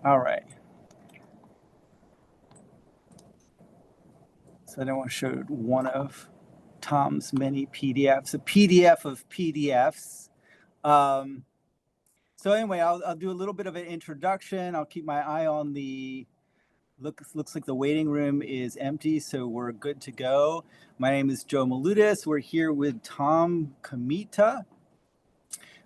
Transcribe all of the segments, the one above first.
All right. So I want to show one of Tom's many PDFs, a PDF of PDFs. So anyway, I'll do a little bit of an introduction. I'll keep my eye on the, looks like the waiting room is empty, so we're good to go. My name is Joe Maludis. We're here with Tom Comitta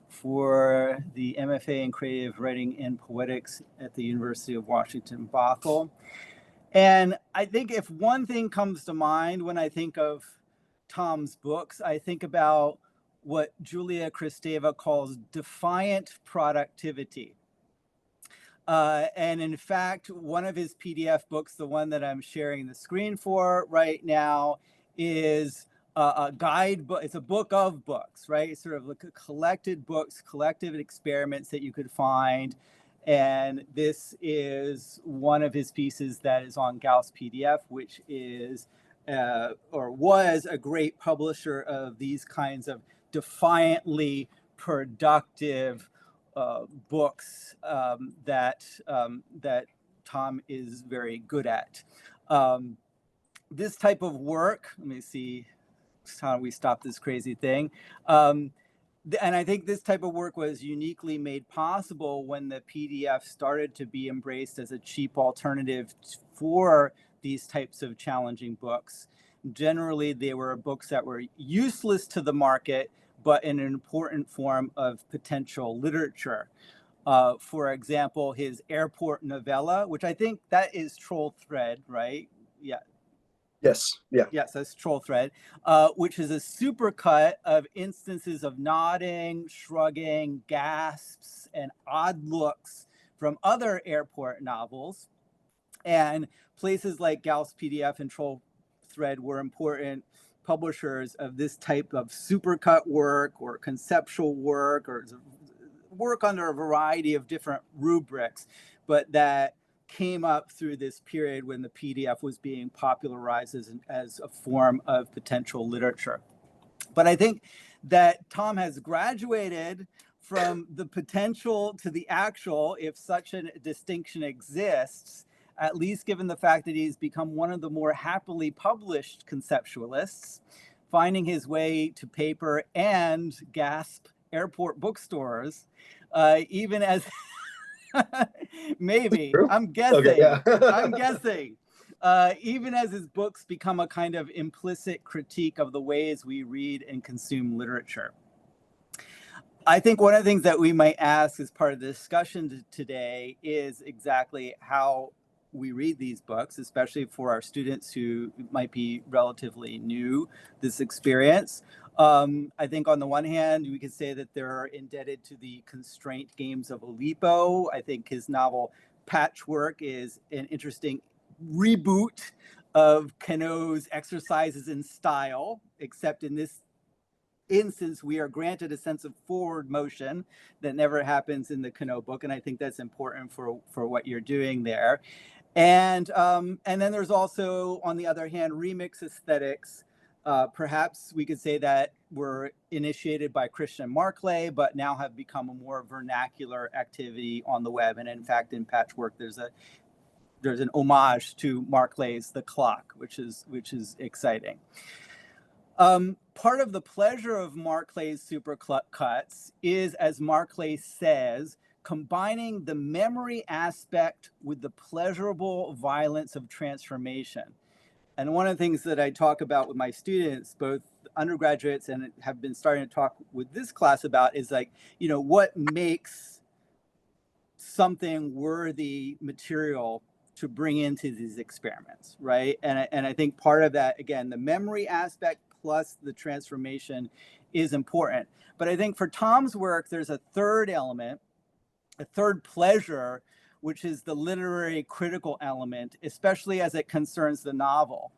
for the MFA in Creative Writing and Poetics at the University of Washington-Bothell. And I think if one thing comes to mind when I think of Tom's books, I think about what Julia Kristeva calls defiant productivity. And in fact, one of his PDF books, the one that I'm sharing the screen for right now, is a guidebook. It's a book of books, right? It's sort of like collected books, collective experiments that you could find. And this is one of his pieces that is on Gauss PDF, which is or was a great publisher of these kinds of defiantly productive books that Tom is very good at. This type of work, let me see how we stop this crazy thing. And I think this type of work was uniquely made possible when the PDF started to be embraced as a cheap alternative for these types of challenging books. Generally, they were books that were useless to the market, but an important form of potential literature. For example, his airport novella, which I think that is Troll Thread, right? Yeah. Yes. Yeah. Yes, that's Troll Thread, which is a supercut of instances of nodding, shrugging, gasps, and odd looks from other airport novels. And places like Gauss PDF and Troll Thread were important publishers of this type of supercut work or conceptual work or work under a variety of different rubrics, but that came up through this period when the PDF was being popularized as a form of potential literature. But I think that Tom has graduated from the potential to the actual, if such a distinction exists, at least given the fact that he's become one of the more happily published conceptualists, finding his way to paper and gasp airport bookstores, even as maybe, I'm guessing, okay, yeah. I'm guessing, even as his books become a kind of implicit critique of the ways we read and consume literature. I think one of the things that we might ask as part of the discussion today is exactly how we read these books, especially for our students who might be relatively new this experience. I think on the one hand, we could say that they're indebted to the constraint games of Oulipo. I think his novel Patchwork is an interesting reboot of Queneau's exercises in style, except in this instance, we are granted a sense of forward motion that never happens in the Queneau book. And I think that's important for what you're doing there. And then there's also, on the other hand, remix aesthetics. Perhaps we could say that were initiated by Christian Marclay, but now have become a more vernacular activity on the web. And in fact, in Patchwork, there's an homage to Marclay's The Clock, which is exciting. Part of the pleasure of Marclay's supercuts is, as Marclay says, combining the memory aspect with the pleasurable violence of transformation. And one of the things that I talk about with my students, both undergraduates and have been starting to talk with this class about, is like, you know, what makes something worthy material to bring into these experiments, right? And I think part of that, again, the memory aspect plus the transformation is important. But I think for Tom's work, there's a third element, a third pleasure, which is the literary critical element, especially as it concerns the novel,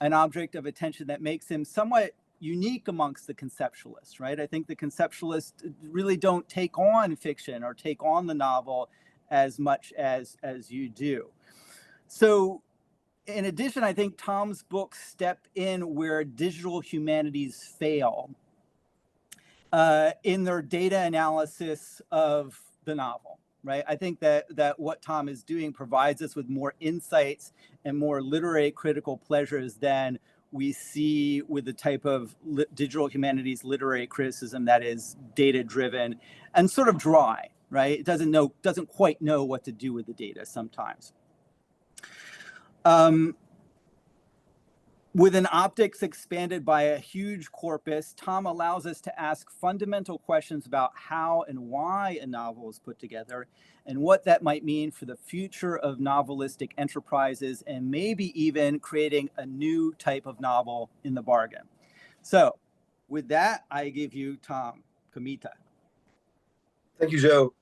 an object of attention that makes him somewhat unique amongst the conceptualists, right? I think the conceptualists really don't take on fiction or take on the novel as much as you do. So in addition, I think Tom's books step in where digital humanities fail in their data analysis of the novel, right? I think that what Tom is doing provides us with more insights and more literary critical pleasures than we see with the type of digital humanities literary criticism that is data driven and sort of dry, right? It doesn't quite know what to do with the data sometimes. With an optics expanded by a huge corpus, Tom allows us to ask fundamental questions about how and why a novel is put together and what that might mean for the future of novelistic enterprises and maybe even creating a new type of novel in the bargain. So with that, I give you Tom Comitta. Thank you, Joe.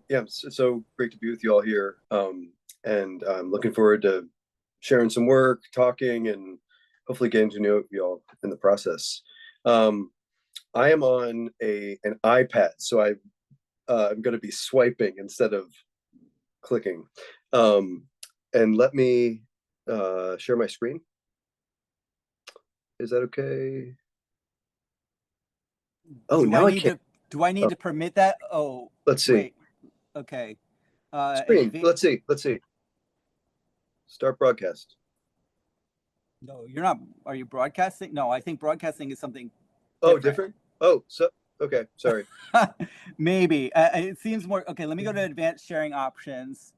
Yeah, so great to be with you all here. And I'm looking forward to sharing some work, talking, and hopefully getting to know you all in the process. I am on an iPad, so I'm going to be swiping instead of clicking. And let me share my screen. Is that okay? Oh, now I can't. Do I need to permit that? Oh, let's see. Wait. Okay. Screen. Let's see. Start broadcast. No, you're not. Are you broadcasting? No, I think broadcasting is something different. Oh, different? Oh, so, okay, sorry. Maybe. It seems more, okay, let me go to advanced sharing options.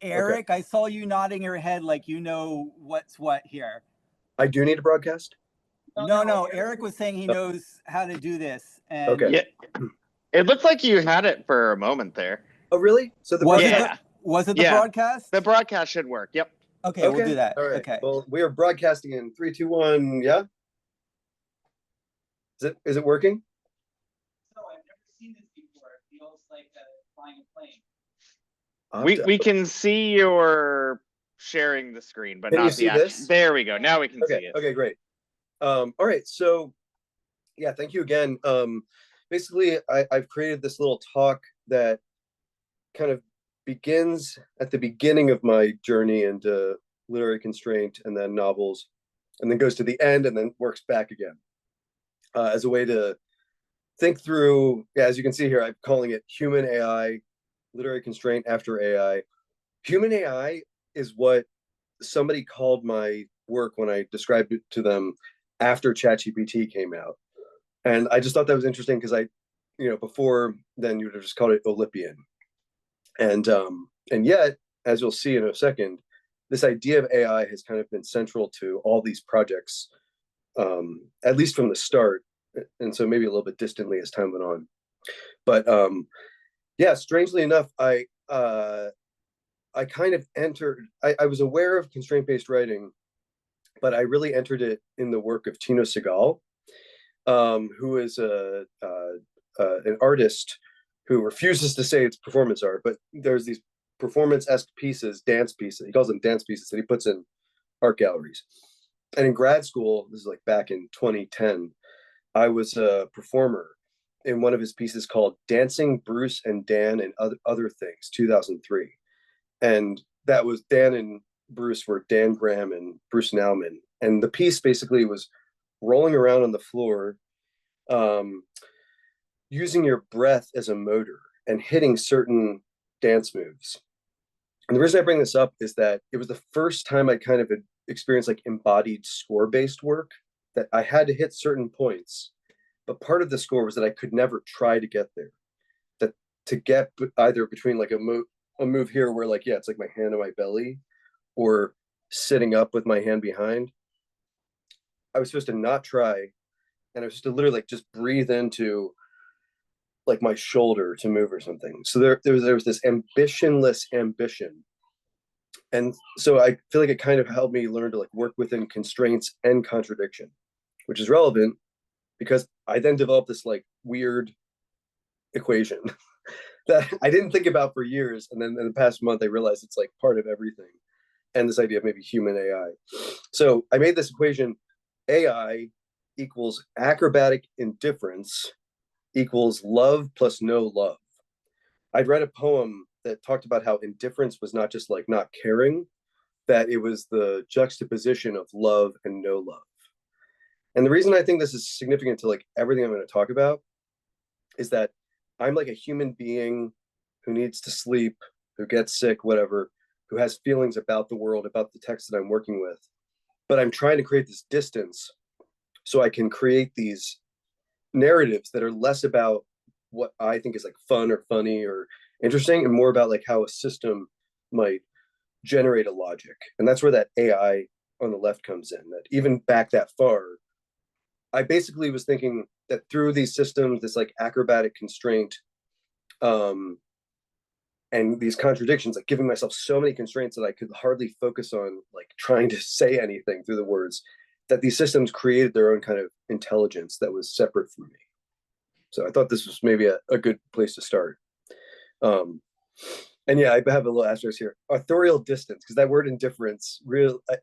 Eric, okay. I saw you nodding your head like you know what's what here. I do need to broadcast? No, Eric was saying he knows how to do this. And okay. Yeah. It looked like you had it for a moment there. Oh, really? So the broadcast? Was it the broadcast? The broadcast should work, yep. Okay, we'll do that. All right. Okay. Well, we are broadcasting in 3, 2, 1. Yeah. Is it working? No, I've never seen this before. It feels like flying a plane. We can see your sharing the screen, but can not you see the action. This? There we go. Now we can see it. Okay, great. All right. So, yeah, thank you again. Basically, I've created this little talk that kind of begins at the beginning of my journey into literary constraint and then novels, and then goes to the end and then works back again as a way to think through, as you can see here, I'm calling it human AI, literary constraint after AI. Human AI is what somebody called my work when I described it to them after ChatGPT came out. And I just thought that was interesting because before then you would have just called it Olympian. And yet, as you'll see in a second, this idea of AI has kind of been central to all these projects, at least from the start, and so maybe a little bit distantly as time went on. But yeah, strangely enough, I kind of entered. I was aware of constraint-based writing, but I really entered it in the work of Tino Sehgal, who is an artist who refuses to say it's performance art, but there's these performance-esque pieces, dance pieces. He calls them dance pieces that he puts in art galleries. And in grad school, this is like back in 2010, I was a performer in one of his pieces called Dancing Bruce and Dan and Other Things, 2003. And that was Dan and Bruce were Dan Graham and Bruce Nauman. And the piece basically was rolling around on the floor, using your breath as a motor and hitting certain dance moves. And the reason I bring this up is that it was the first time I kind of experienced like embodied score-based work, that I had to hit certain points. But part of the score was that I could never try to get there. That to get either between like a move here where like, yeah, it's like my hand on my belly, or sitting up with my hand behind. I was supposed to not try, and I was supposed to literally like just breathe into like my shoulder to move or something. So there was this ambitionless ambition. And so I feel like it kind of helped me learn to like work within constraints and contradiction, which is relevant because I then developed this like weird equation that I didn't think about for years. And then in the past month, I realized it's like part of everything. And this idea of maybe human AI. So I made this equation: AI equals acrobatic indifference equals love plus no love. I'd read a poem that talked about how indifference was not just like not caring, that it was the juxtaposition of love and no love. And the reason I think this is significant to like everything I'm going to talk about is that I'm like a human being who needs to sleep, who gets sick, whatever, who has feelings about the world, about the text that I'm working with. But I'm trying to create this distance so I can create these narratives that are less about what I think is like fun or funny or interesting, and more about like how a system might generate a logic. And that's where that AI on the left comes in. That even back that far, I basically was thinking that through these systems, this like acrobatic constraint, and these contradictions, like giving myself so many constraints that I could hardly focus on like trying to say anything through the words, that these systems created their own kind of intelligence that was separate from me. So I thought this was maybe a good place to start. And yeah, I have a little asterisk here. Authorial distance, because that word indifference,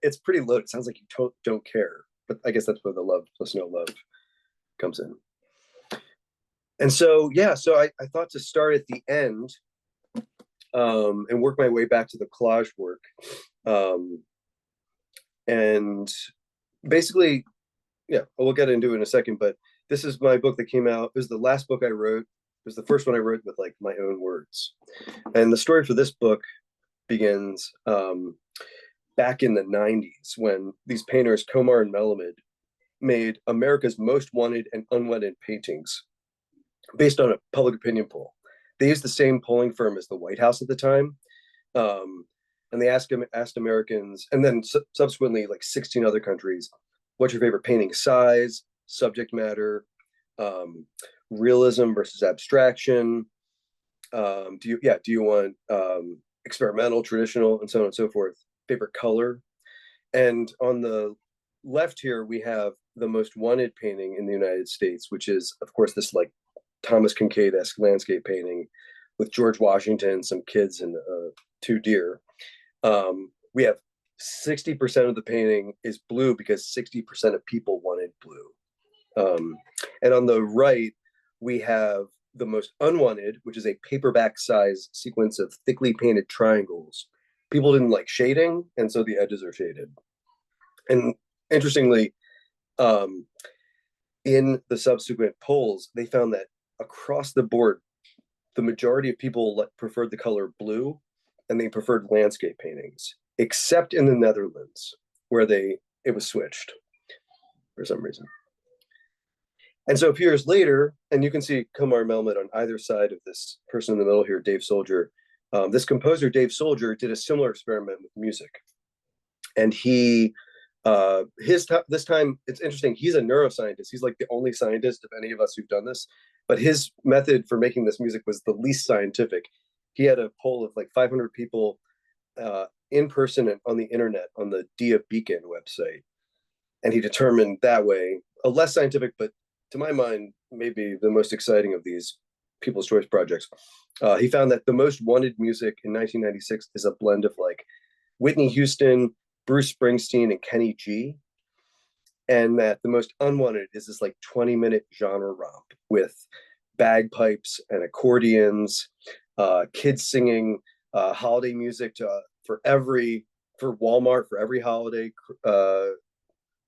it's pretty low. It sounds like you don't care. But I guess that's where the love plus no love comes in. And so, yeah, so I thought to start at the end and work my way back to the collage work. And basically, yeah, we'll get into it in a second, but this is my book that came out. It was the last book I wrote. It was the first one I wrote with like my own words. And the story for this book begins back in the 90s when these painters, Komar and Melamed, made America's most wanted and unwanted paintings based on a public opinion poll. They used the same polling firm as the White House at the time. And they asked Americans, and then subsequently like 16 other countries, what's your favorite painting size, subject matter, realism versus abstraction, do you want experimental, traditional, and so on and so forth, favorite color. And on the left here we have the most wanted painting in the United States, which is of course this like Thomas Kincaid-esque landscape painting with George Washington, some kids, and two deer. We have 60% of the painting is blue because 60% of people wanted blue. And on the right, we have the most unwanted, which is a paperback size sequence of thickly painted triangles. People didn't like shading, and so the edges are shaded. And interestingly, in the subsequent polls, they found that across the board, the majority of people preferred the color blue, and they preferred landscape paintings, except in the Netherlands, where it was switched for some reason. And so a few years later, and you can see Komar Melamed on either side of this person in the middle here, Dave Soldier. This composer, Dave Soldier, did a similar experiment with music. And this time, it's interesting, he's a neuroscientist. He's like the only scientist of any of us who've done this. But his method for making this music was the least scientific. He had a poll of like 500 people in person and on the internet on the Dia Beacon website. And he determined that way, a less scientific, but to my mind, maybe the most exciting of these People's Choice projects. He found that the most wanted music in 1996 is a blend of like Whitney Houston, Bruce Springsteen, and Kenny G. And that the most unwanted is this like 20-minute genre romp with bagpipes and accordions, kids singing holiday music for Walmart for every holiday,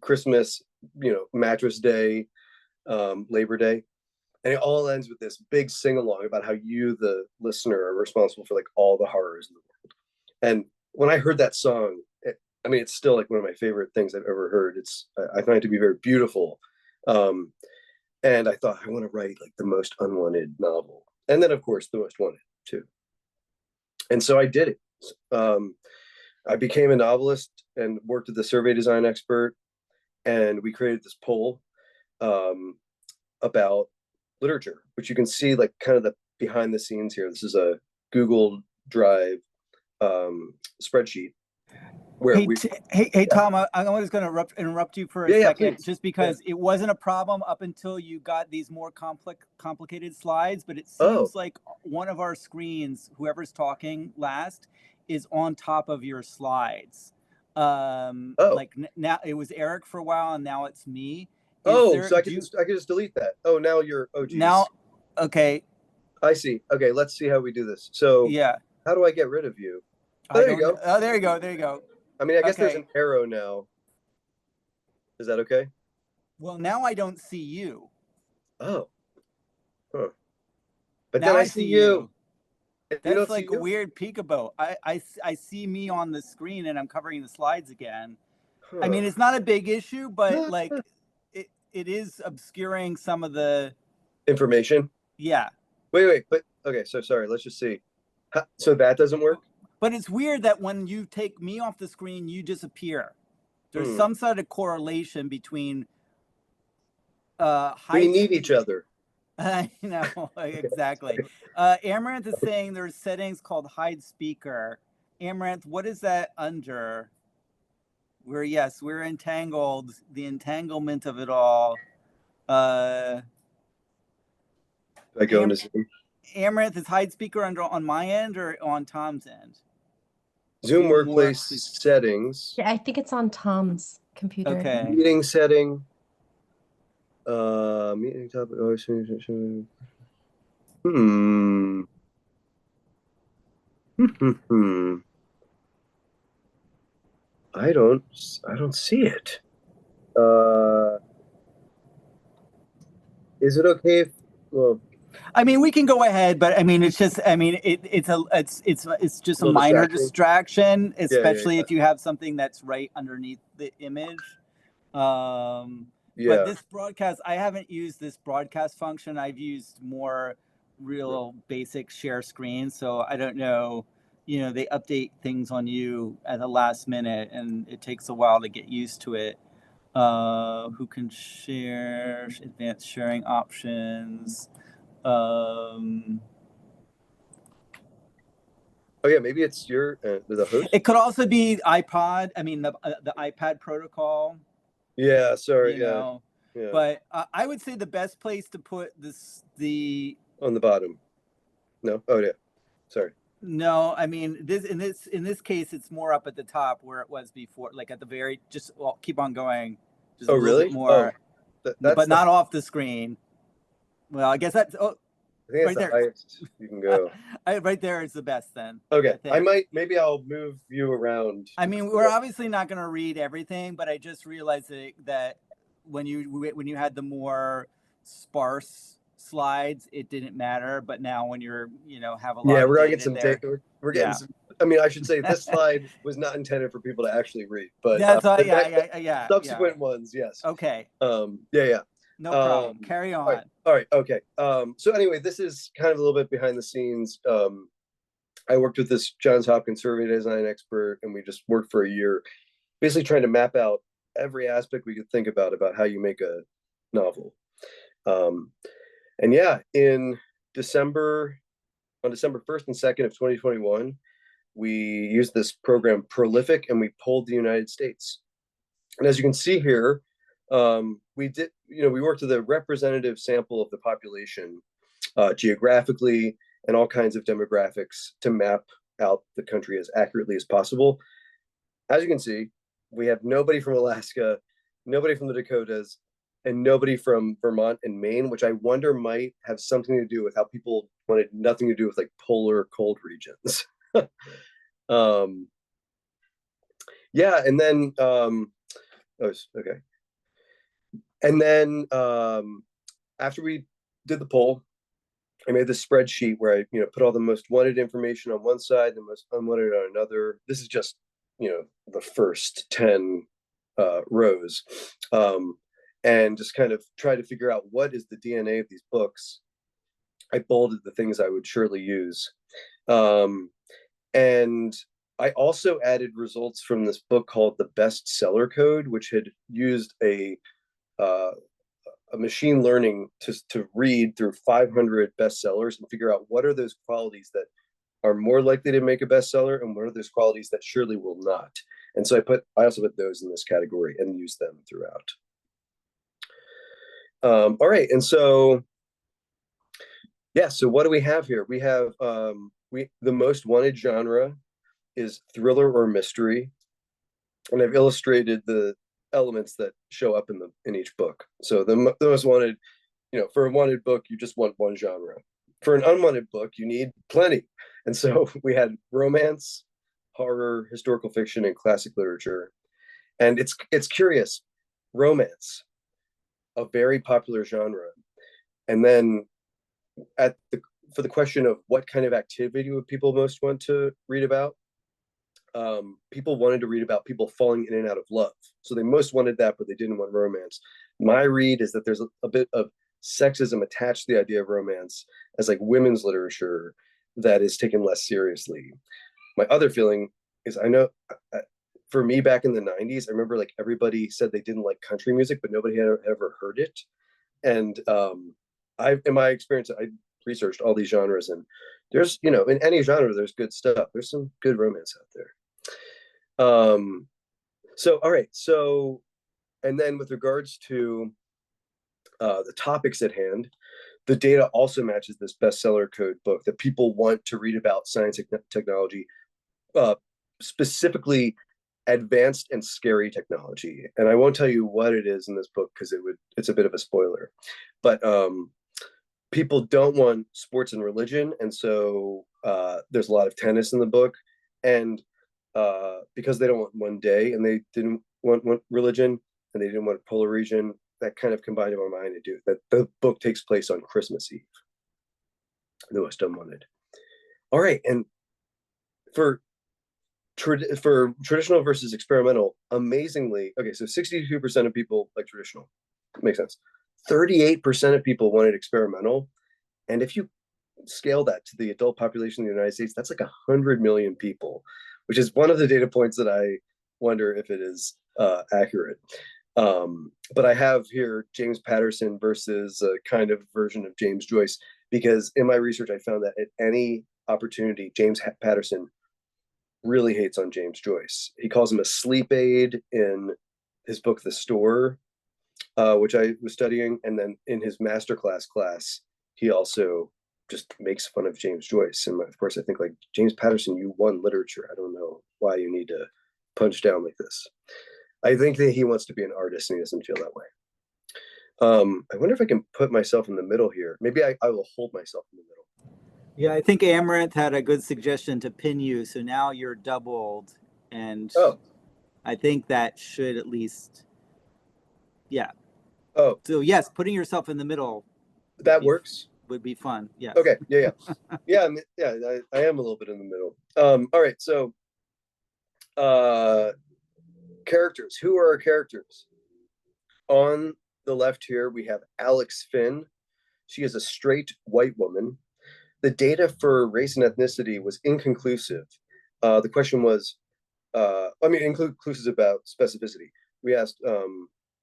Christmas, Mattress Day, Labor Day. And it all ends with this big sing-along about how you, the listener, are responsible for like all the horrors in the world. And when I heard that song, it's still like one of my favorite things I've ever heard. I find it to be very beautiful. And I thought, I want to write like the most unwanted novel. And then of course the most wanted too. And so I did it. I became a novelist and worked with a survey design expert. And we created this poll about literature, which you can see like kind of the behind the scenes here. This is a Google Drive spreadsheet. Hey, Tom, I'm just going to interrupt you for a second, just because it wasn't a problem up until you got these more complicated slides, but it seems like one of our screens, whoever's talking last, is on top of your slides. Like now it was Eric for a while, and now it's me. So I could just delete that. Oh, now you're now. Okay. I see. Okay, let's see how we do this. So yeah, how do I get rid of you? There you go. Oh, there you go. There you go. I mean, I guess there's an arrow now. Is that okay? Well, now I don't see you. Oh. Huh. But now then I see you. That's like a weird peekaboo. I see me on the screen and I'm covering the slides again. Huh. I mean, it's not a big issue, but like it is obscuring some of the information. Yeah. Wait, but okay, so sorry, let's just see. So that doesn't work? But it's weird that when you take me off the screen, you disappear. There's some sort of correlation between height. We need each other. I know, exactly. Amaranth is saying there's settings called hide speaker. Amaranth, what is that under? We're entangled. The entanglement of it all. I go into Zoom. Amaranth, is hide speaker under on my end or on Tom's end? Zoom workplace settings. Yeah, I think it's on Tom's computer. Okay. Meeting setting. Meeting topic. I don't see it. Is it okay if, well, I mean, we can go ahead, but I mean, it's just, I mean, it's just a minor distraction, especially if you have something that's right underneath the image. But this broadcast, I haven't used this broadcast function. I've used more real basic share screen. So I don't know, you know, they update things on you at the last minute and it takes a while to get used to it. Who can share, advanced sharing options. Oh yeah, maybe it's your the host. It could also be iPod. I mean the iPad protocol. Yeah, sorry. You know, but I would say the best place to put on the bottom. No. Oh yeah. Sorry. No, I mean in this case it's more up at the top where it was before, like at the very keep on going. Just a little bit more. But not off the screen. Well, I guess that's I think that's the highest you can go. Right there is the best then. Okay. Maybe I'll move you around. I mean, we're obviously not going to read everything, but I just realized that when you had the more sparse slides, it didn't matter. But now when you're, have a lot of we're gonna get some data. We're getting some. I mean, I should say this slide was not intended for people to actually read, but subsequent ones, yes. Okay. No problem. Carry on. All right. Okay. So anyway, this is kind of a little bit behind the scenes. I worked with this Johns Hopkins survey design expert, and we just worked for a year, basically trying to map out every aspect we could think about how you make a novel. And yeah, on December 1st and 2nd of 2021, we used this program Prolific, and we polled the United States. And as you can see here, we worked with a representative sample of the population geographically and all kinds of demographics to map out the country as accurately as possible. As you can see, we have nobody from Alaska, nobody from the Dakotas, and nobody from Vermont and Maine, which I wonder might have something to do with how people wanted nothing to do with like polar cold regions. And then okay. And then after we did the poll, I made this spreadsheet where I, put all the most wanted information on one side, the most unwanted on another. This is just, the first 10 rows, and just kind of try to figure out what is the DNA of these books. I bolded the things I would surely use. And I also added results from this book called The Bestseller Code, which had used a machine learning to read through 500 bestsellers and figure out what are those qualities that are more likely to make a bestseller and what are those qualities that surely will not. And so I also put those in this category and used them throughout. All right, and so so what do we have here? We have the most wanted genre is thriller or mystery, and I've illustrated the elements that show up in each book. So the most wanted, for a wanted book, you just want one genre. For an unwanted book, you need plenty. And so we had romance, horror, historical fiction, and classic literature. And it's curious, romance, a very popular genre. And then at the for the question of what kind of activity would people most want to read about, people wanted to read about people falling in and out of love. So they most wanted that, but they didn't want romance. My read is that there's a bit of sexism attached to the idea of romance as like women's literature that is taken less seriously. My other feeling is, I know for me back in the 90s, I remember like everybody said they didn't like country music, but nobody had ever heard it. And in my experience, I researched all these genres, and there's, you know, in any genre, there's good stuff. There's some good romance out there. So, all right. So, and then with regards to the topics at hand, the data also matches this bestseller code book that people want to read about science and technology, specifically advanced and scary technology. And I won't tell you what it is in this book because it's a bit of a spoiler. But people don't want sports and religion, and so there's a lot of tennis in the book. And because they don't want one day, and they didn't want religion, and they didn't want polar region, that kind of combined in my mind to do that. The book takes place on Christmas Eve, the most unwanted. All right, and for traditional versus experimental, amazingly, okay, so 62% of people like traditional. Makes sense. 38% of people wanted experimental, and if you scale that to the adult population of the United States, that's like 100 million people, which is one of the data points that I wonder if it is accurate. But I have here James Patterson versus a kind of version of James Joyce, because in my research, I found that at any opportunity, James Patterson really hates on James Joyce. He calls him a sleep aid in his book, The Store, which I was studying. And then in his masterclass class, he also just makes fun of James Joyce. And of course, I think like, James Patterson, you won literature. I don't know why you need to punch down like this. I think that he wants to be an artist and he doesn't feel that way. I wonder if I can put myself in the middle here. Maybe I will hold myself in the middle. Yeah, I think Amaranth had a good suggestion to pin you. So now you're doubled. And I think that should at least, yeah. Oh. So yes, putting yourself in the middle. That works. Would be fun. Yeah. Okay. Yeah. Yeah. I am a little bit in the middle. All right. So characters. Who are our characters? On the left here, we have Alex Finn. She is a straight white woman. The data for race and ethnicity was inconclusive. The question was, inclusive about specificity. We asked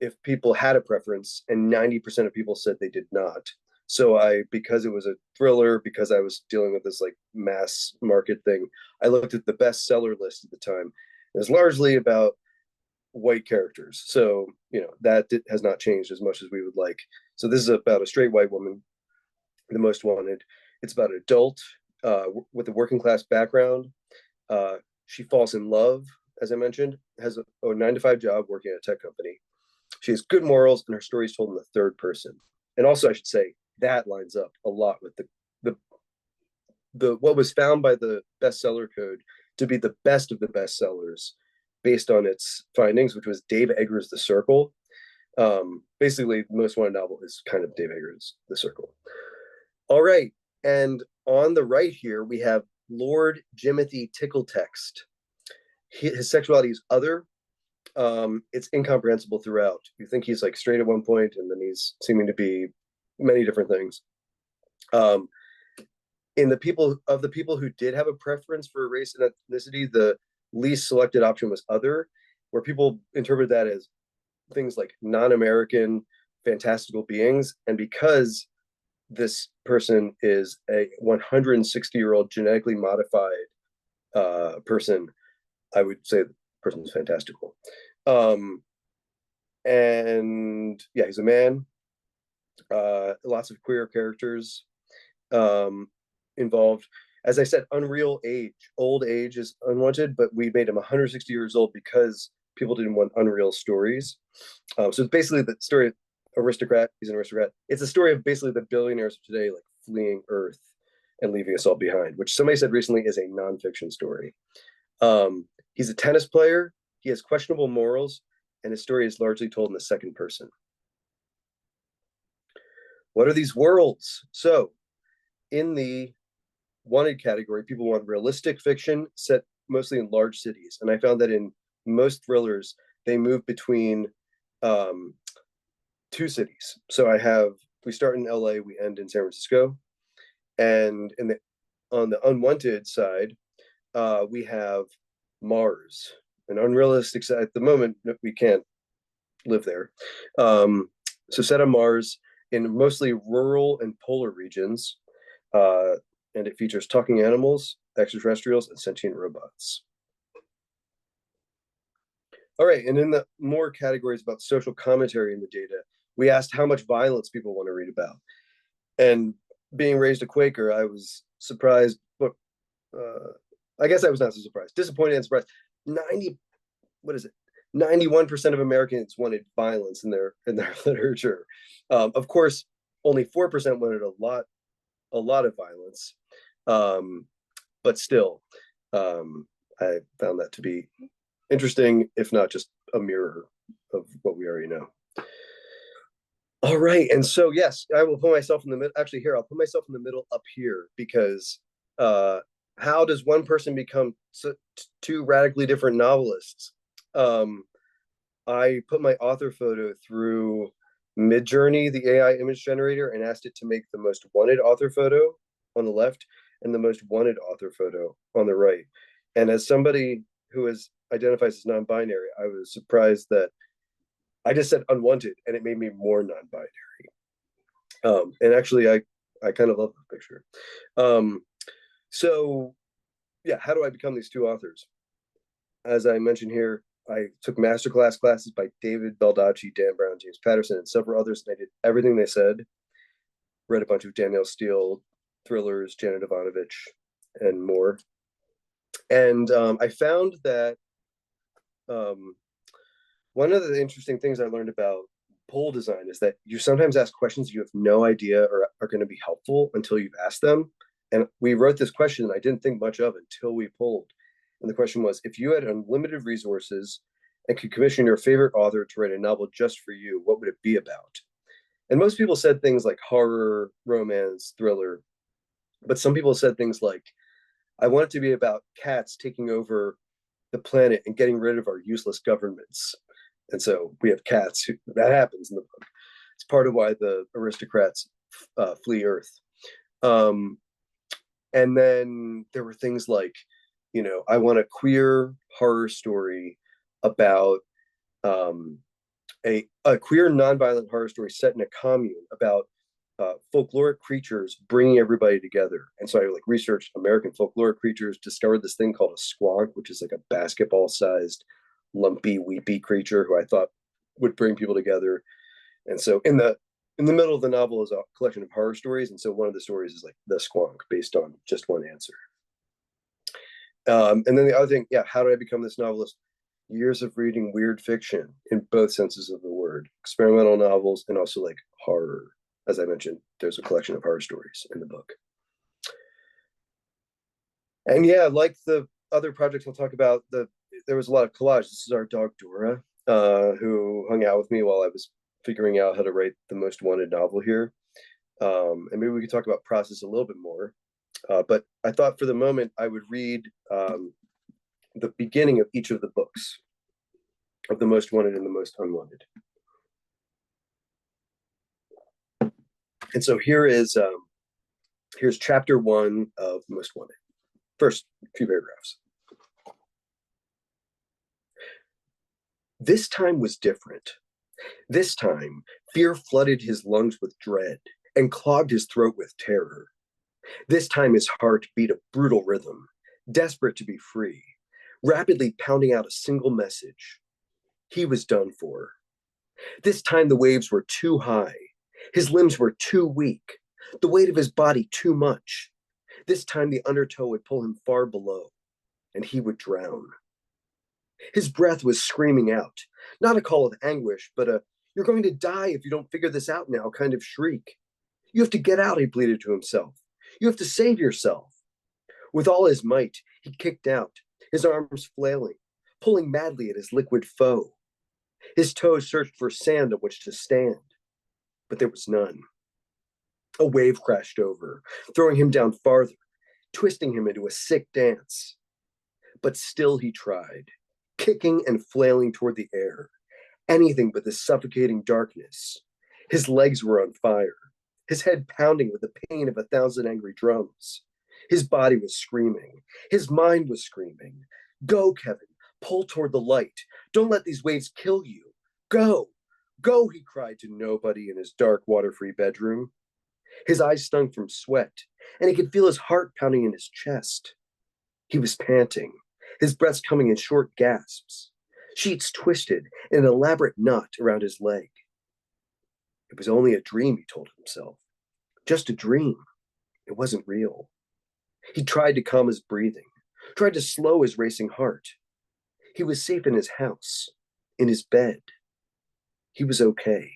if people had a preference, and 90% of people said they did not. So because it was a thriller, because I was dealing with this like mass market thing, I looked at the bestseller list at the time. It was largely about white characters. So, you know, that has not changed as much as we would like. So this is about a straight white woman, the most wanted. It's about an adult with a working class background. She falls in love, as I mentioned, has a 9-to-5 job working at a tech company. She has good morals, and her story is told in the third person. And also, I should say, that lines up a lot with the what was found by the bestseller code to be the best of the bestsellers based on its findings, which was Dave Eggers' The Circle. Basically, the most wanted novel is kind of Dave Eggers' The Circle. All right. And on the right here, we have Lord Jimothy Tickletext. His sexuality is other. It's incomprehensible throughout. You think he's like straight at one point, and then he's seeming to be many different things. In the people who did have a preference for race and ethnicity, the least selected option was other, where people interpret that as things like non-American, fantastical beings. And because this person is a 160-year-old genetically modified person, I would say the person is fantastical. And yeah, he's a man. Lots of queer characters involved. As I said, unreal age. Old age is unwanted, but we made him 160 years old because people didn't want unreal stories. So it's basically the story of aristocrat. He's an aristocrat. It's a story of basically the billionaires of today, like fleeing Earth and leaving us all behind, which somebody said recently is a nonfiction story. He's a tennis player. He has questionable morals, and his story is largely told in the second person. What are these worlds? So in the wanted category, people want realistic fiction set mostly in large cities. And I found that in most thrillers, they move between two cities. So we start in LA, we end in San Francisco. And on the unwanted side, we have Mars, an unrealistic side. At the moment, we can't live there. So set on Mars in mostly rural and polar regions. And it features talking animals, extraterrestrials, and sentient robots. All right, and in the more categories about social commentary in the data, we asked how much violence people want to read about. And being raised a Quaker, I was surprised, but I guess I was not so surprised, disappointed and surprised. 91% of Americans wanted violence in their literature. Of course, only 4% wanted a lot of violence. But still, I found that to be interesting, if not just a mirror of what we already know. All right, and so yes, I will put myself in the middle. Actually, here, I'll put myself in the middle up here, because how does one person become two radically different novelists? I put my author photo through Midjourney, the AI image generator, and asked it to make the most wanted author photo on the left and the most wanted author photo on the right. And as somebody who identifies as non-binary, I was surprised that I just said unwanted, and it made me more non-binary. And actually, I kind of love the picture. So yeah, how do I become these two authors? As I mentioned here, I took masterclass classes by David Baldacci, Dan Brown, James Patterson, and several others, and I did everything they said. Read a bunch of Danielle Steele thrillers, Janet Ivanovich, and more. And I found that one of the interesting things I learned about poll design is that you sometimes ask questions you have no idea are going to be helpful until you've asked them. And we wrote this question I didn't think much of until we polled. And the question was, if you had unlimited resources and could commission your favorite author to write a novel just for you, what would it be about? And most people said things like horror, romance, thriller. But some people said things like, I want it to be about cats taking over the planet and getting rid of our useless governments. And so we have cats. That happens in the book. It's part of why the aristocrats flee Earth. And then there were things like, I want a queer horror story about a queer nonviolent horror story set in a commune about folkloric creatures bringing everybody together. And so I researched American folkloric creatures, discovered this thing called a squonk, which is like a basketball-sized, lumpy, weepy creature who I thought would bring people together. And so in the middle of the novel is a collection of horror stories, and so one of the stories is like the squonk, based on just one answer. And then the other thing, how did I become this novelist? Years of reading weird fiction in both senses of the word, experimental novels and also like horror. As I mentioned, there's a collection of horror stories in the book. And like the other projects I'll talk about, there was a lot of collage. This is our dog Dora, who hung out with me while I was figuring out how to write the most wanted novel here. And maybe we could talk about process a little bit more. But I thought for the moment I would read the beginning of each of the books of the most wanted and the most unwanted. And so here's chapter 1 of Most Wanted. First few paragraphs. This time was different. This time, fear flooded his lungs with dread and clogged his throat with terror. This time his heart beat a brutal rhythm, desperate to be free, rapidly pounding out a single message. He was done for. This time the waves were too high. His limbs were too weak, the weight of his body too much. This time the undertow would pull him far below, and he would drown. His breath was screaming out, not a call of anguish, but a, "You're going to die if you don't figure this out now" kind of shriek. "You have to get out," he pleaded to himself. "You have to save yourself." With all his might, he kicked out, his arms flailing, pulling madly at his liquid foe. His toes searched for sand on which to stand, but there was none. A wave crashed over, throwing him down farther, twisting him into a sick dance. But still he tried, kicking and flailing toward the air, anything but the suffocating darkness. His legs were on fire, his head pounding with the pain of 1,000 angry drums. His body was screaming, his mind was screaming. Go, Kevin, pull toward the light. Don't let these waves kill you. Go, go, he cried to nobody in his dark, water-free bedroom. His eyes stung from sweat, and he could feel his heart pounding in his chest. He was panting, his breath coming in short gasps. Sheets twisted in an elaborate knot around his leg. It was only a dream, he told himself. Just a dream. It wasn't real. He tried to calm his breathing, tried to slow his racing heart. He was safe in his house, in his bed. He was okay.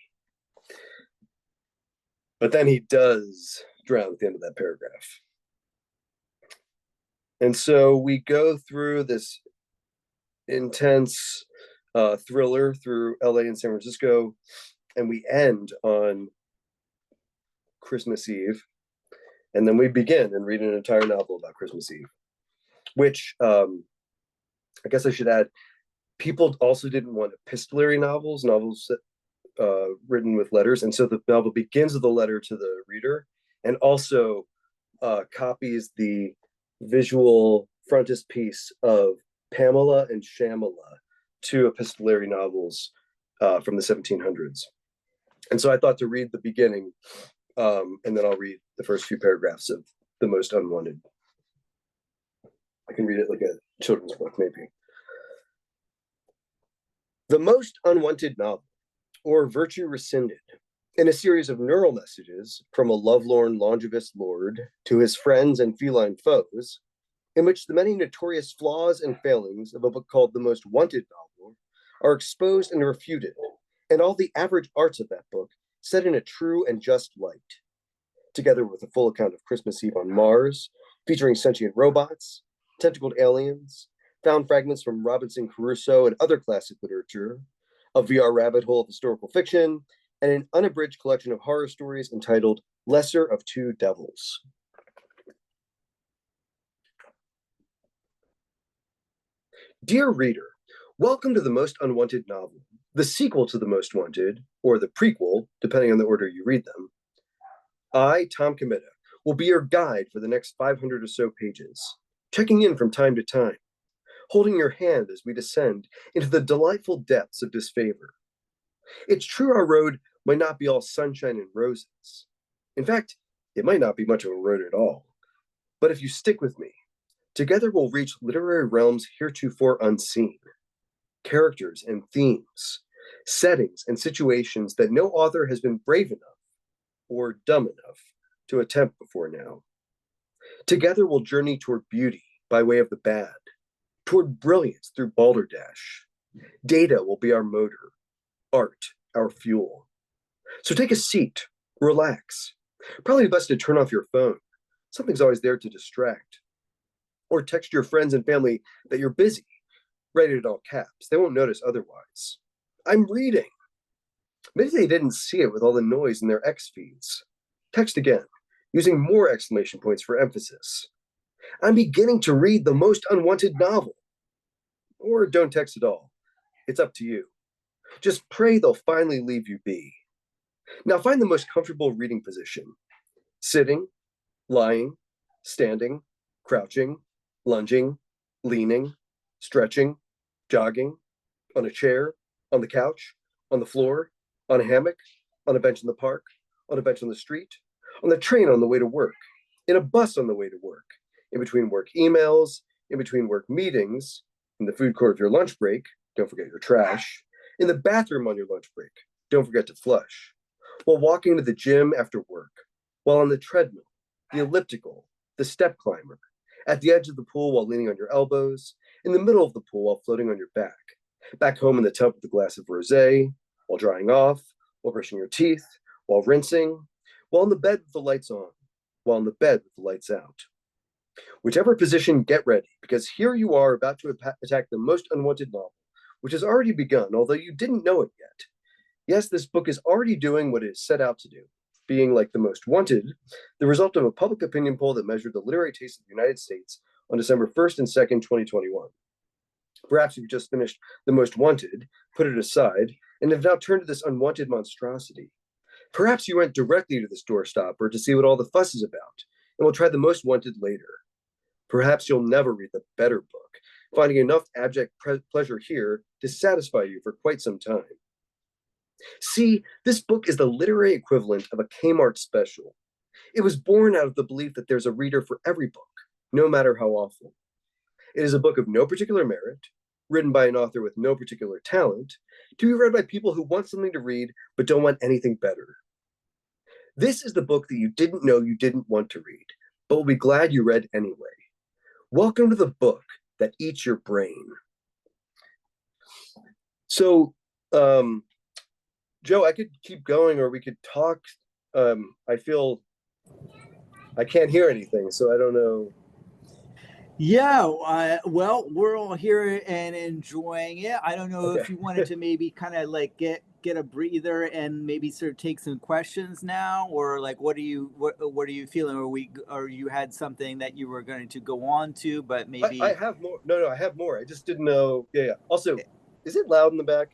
But then he does drown at the end of that paragraph. And so we go through this intense thriller through LA and San Francisco, and we end on Christmas Eve. And then we begin and read an entire novel about Christmas Eve, which I guess I should add, people also didn't want epistolary novels written with letters. And so the novel begins with a letter to the reader and also copies the visual frontispiece of Pamela and Shamala, two epistolary novels from the 1700s. And so I thought to read the beginning, and then I'll read the first few paragraphs of The Most Unwanted. I can read it like a children's book, maybe. The Most Unwanted Novel, or Virtue Rescinded, in a series of neural messages from a lovelorn longevous lord to his friends and feline foes, in which the many notorious flaws and failings of a book called The Most Wanted Novel are exposed and refuted, and all the average arts of that book set in a true and just light, together with a full account of Christmas Eve on Mars, featuring sentient robots, tentacled aliens, found fragments from Robinson Crusoe and other classic literature, a VR rabbit hole of historical fiction, and an unabridged collection of horror stories entitled Lesser of Two Devils. Dear reader, welcome to The Most Unwanted Novel, the sequel to The Most Wanted, or the prequel, depending on the order you read them. I, Tom Comitta, will be your guide for the next 500 or so pages, checking in from time to time, holding your hand as we descend into the delightful depths of disfavor. It's true our road might not be all sunshine and roses. In fact, it might not be much of a road at all. But if you stick with me, together we'll reach literary realms heretofore unseen, characters and themes, settings and situations that no author has been brave enough or dumb enough to attempt before now. Together we'll journey toward beauty by way of the bad, toward brilliance through balderdash. Data will be our motor, art our fuel. So take a seat, relax. Probably best to turn off your phone. Something's always there to distract. Or text your friends and family that you're busy. Write it in all caps. They won't notice otherwise. I'm reading. Maybe they didn't see it with all the noise in their X feeds. Text again, using more exclamation points for emphasis. I'm beginning to read The Most Unwanted Novel. Or don't text at all. It's up to you. Just pray they'll finally leave you be. Now find the most comfortable reading position. Sitting, lying, standing, crouching, lunging, leaning, stretching, jogging, on a chair, on the couch, on the floor, on a hammock, on a bench in the park, on a bench on the street, on the train on the way to work, in a bus on the way to work, in between work emails, in between work meetings, in the food court of your lunch break, don't forget your trash, in the bathroom on your lunch break, don't forget to flush, while walking to the gym after work, while on the treadmill, the elliptical, the step climber, at the edge of the pool while leaning on your elbows, in the middle of the pool while floating on your back home in the tub with a glass of rosé, while drying off, while brushing your teeth, while rinsing, while in the bed with the lights on, while in the bed with the lights out. Whichever position, get ready, because here you are about to attack the most unwanted novel, which has already begun, although you didn't know it yet. Yes, this book is already doing what it is set out to do. being like the most wanted, the result of a public opinion poll that measured the literary taste of the United States on December 1st and 2nd, 2021. Perhaps you've just finished The Most Wanted, put it aside, and have now turned to this unwanted monstrosity. Perhaps you went directly to this doorstopper to see what all the fuss is about, and will try The Most Wanted later. Perhaps you'll never read the better book, finding enough abject pleasure here to satisfy you for quite some time. See, this book is the literary equivalent of a Kmart special. It was born out of the belief that there's a reader for every book, no matter how awful. It is a book of no particular merit, written by an author with no particular talent, to be read by people who want something to read but don't want anything better. This is the book that you didn't know you didn't want to read, but will be glad you read anyway. Welcome to the book that eats your brain. So, Joe, I could keep going, or we could talk. I feel I can't hear anything, so I don't know. Yeah, well, we're all here and enjoying it. I don't know if you wanted to maybe kind of like get a breather and maybe sort of take some questions now, or like what are you feeling? Or you had something that you were going to go on to, but maybe I have more. No, I have more. I just didn't know. Yeah. Also, is it loud in the back?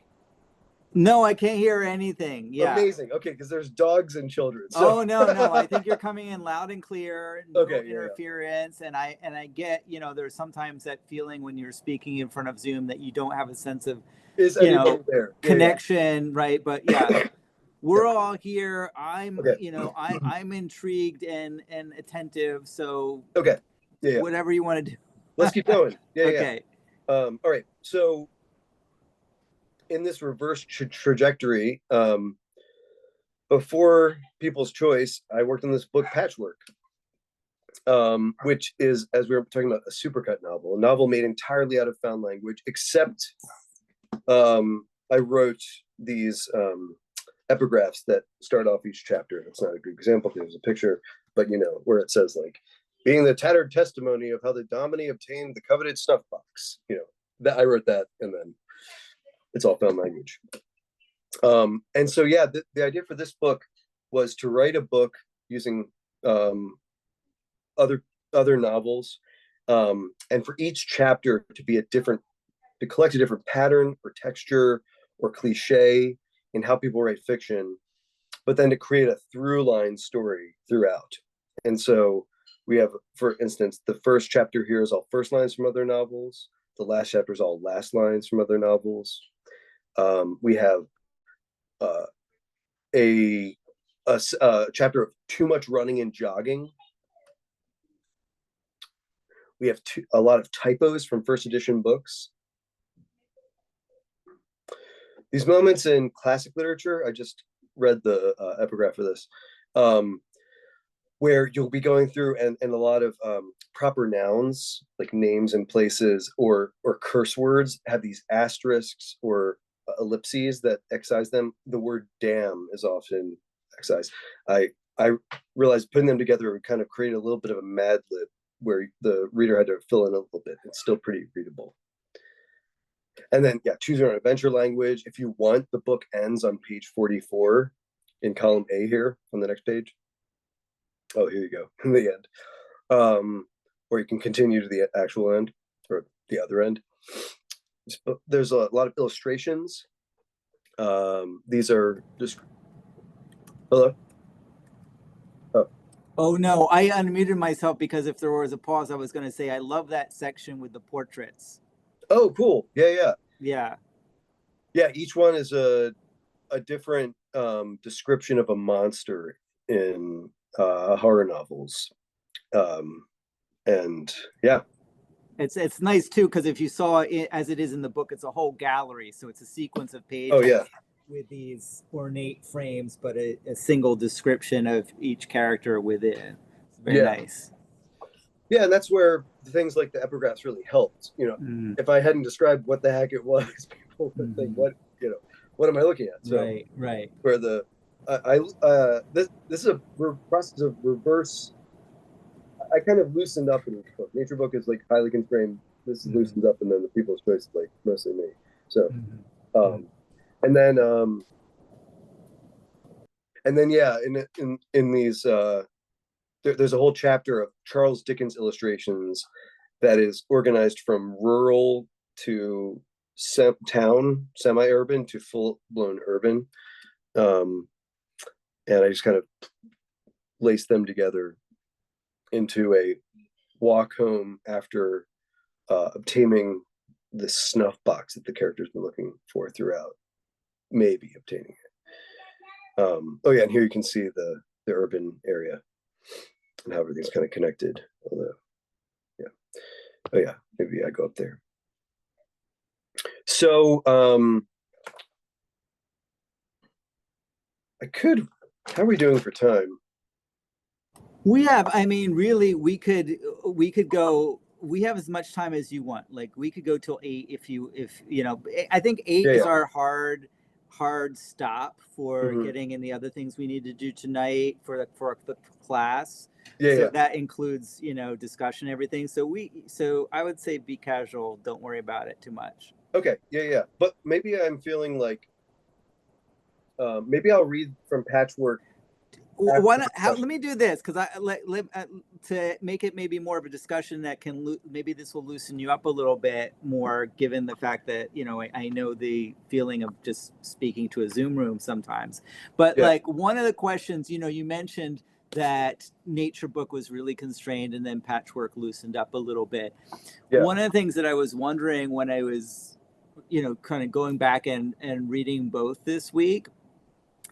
No, I can't hear anything. Yeah. Amazing. Okay, because there's dogs and children. So. Oh no, I think you're coming in loud and clear. No interference, and I get, there's sometimes that feeling when you're speaking in front of Zoom that you don't have a sense of there? connection, right? But yeah, we're all here. I'm I'm intrigued and attentive. So whatever you want to do. Let's keep going. Okay. All right. So in this reverse trajectory, before People's Choice, I worked on this book, Patchwork, which is, as we were talking about, a supercut novel, a novel made entirely out of found language, except I wrote these epigraphs that start off each chapter. It's not a good example because there's a picture, but where it says like, being the tattered testimony of how the Dominie obtained the coveted snuff box. That I wrote that, and then it's all found language. And so, yeah, the idea for this book was to write a book using other novels, and for each chapter to collect a different pattern or texture or cliche in how people write fiction, but then to create a through line story throughout. And so we have, for instance, the first chapter here is all first lines from other novels. The last chapter is all last lines from other novels. We have a chapter of too much running and jogging. We have a lot of typos from first edition books. These moments in classic literature, I just read the epigraph for this, where you'll be going through and a lot of proper nouns, like names and places, or curse words have these asterisks or ellipses that excise them. The word damn is often excised. I realized putting them together would kind of create a little bit of a mad lib where the reader had to fill in a little bit. It's still pretty readable. And then, choose your own adventure language. If you want, the book ends on page 44 in column A here on the next page. Oh, here you go, in the end. Or you can continue to the actual end, or the other end. There's a lot of illustrations. These are just... Hello? Oh no, I unmuted myself because if there was a pause, I was going to say I love that section with the portraits. Oh, cool. Yeah. Each one is a different description of a monster in horror novels, and yeah, it's nice too, because if you saw it as it is in the book, it's a whole gallery, so it's a sequence of pages. Oh yeah. With these ornate frames, but a single description of each character within. It's very nice. Yeah, and that's where things like the epigraphs really helped. If I hadn't described what the heck it was, people would think, what am I looking at? So, right. Where this is a process of reverse. I kind of loosened up in each book. Nature book is like highly constrained. This loosens up, and then the People's Choice is like mostly me. So, and then And then yeah, in these there's a whole chapter of Charles Dickens illustrations that is organized from rural to town, semi-urban to full-blown urban. And I just kind of lace them together into a walk home after obtaining the snuff box that the character's been looking for throughout, maybe obtaining it. Oh yeah, and here you can see the urban area and how everything's kind of connected. Although, yeah, oh yeah, maybe I go up there. So I could. How are we doing for time? We have, I mean, really, we could go. We have as much time as you want. Like we could go till 8 if you know. I think 8 is our hard stop for getting in the other things we need to do tonight for the class. So that includes, you know, discussion, everything. So I would say be casual. Don't worry about it too much. Okay. Yeah. But maybe I'm feeling like maybe I'll read from Patchwork. Let me do this, because to make it maybe more of a discussion that can maybe this will loosen you up a little bit more, given the fact that, you know, I know the feeling of just speaking to a Zoom room sometimes. But like one of the questions, you know, you mentioned that Nature Book was really constrained and then Patchwork loosened up a little bit. One of the things that I was wondering when I was, you know, kind of going back and reading both this week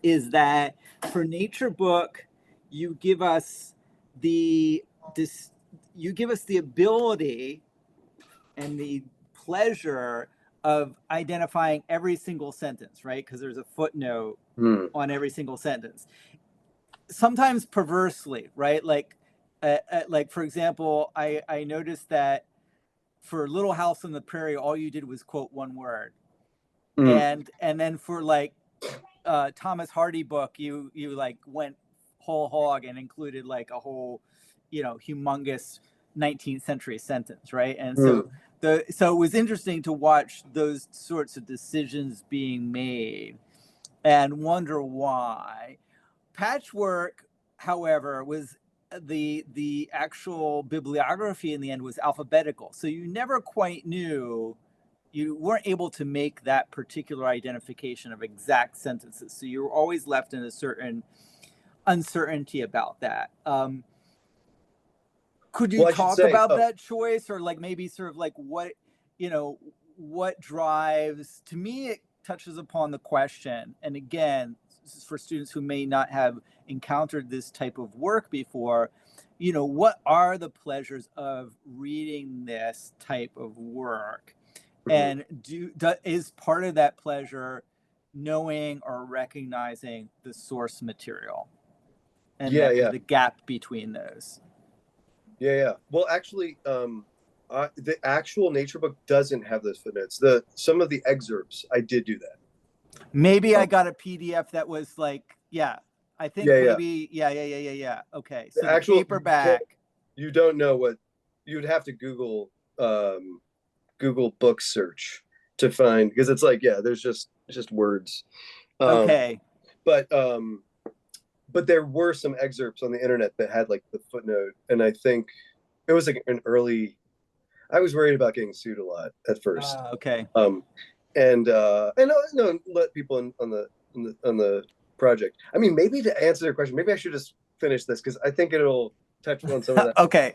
is that for Nature Book, you give us the ability and the pleasure of identifying every single sentence, right? Because there's a footnote on every single sentence. Sometimes perversely, right? Like for example, I noticed that for Little House on the Prairie, all you did was quote one word, and then for like Thomas Hardy book, you like went whole hog and included like a whole, you know, humongous 19th century sentence, right? And so it was interesting to watch those sorts of decisions being made and wonder why. Patchwork, however, was the actual bibliography in the end was alphabetical, so you never quite knew. You weren't able to make that particular identification of exact sentences. So you were always left in a certain uncertainty about that. Could you talk about that choice, or like maybe sort of like what, you know, what drives, to me, it touches upon the question. And again, this is for students who may not have encountered this type of work before, you know, what are the pleasures of reading this type of work? And is part of that pleasure knowing or recognizing the source material and the gap between those? Well, actually, the actual Nature Book doesn't have those footnotes. Some of the excerpts, I did do that. Maybe I got a PDF that was like, I think maybe, okay, so the actual paperback. You don't know what you'd have to Google book search to find, because it's like there's just words. Okay. But there were some excerpts on the internet that had like the footnote, and I think it was like an early. I was worried about getting sued a lot at first. Okay. And no, let people on the project. I mean, maybe to answer their question, maybe I should just finish this, because I think it'll touch on some of that. Okay.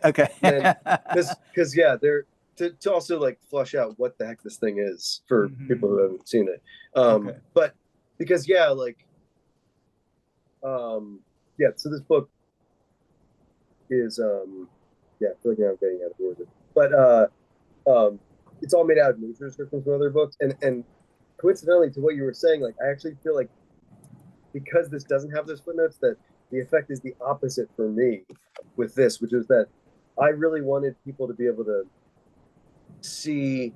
Because they're to also like flush out what the heck this thing is for people who haven't seen it. But because so this book is I feel like now I'm getting out of order. But it's all made out of nature descriptions from other books, and coincidentally to what you were saying, like I actually feel like because this doesn't have those footnotes, that the effect is the opposite for me with this, which is that I really wanted people to be able to see,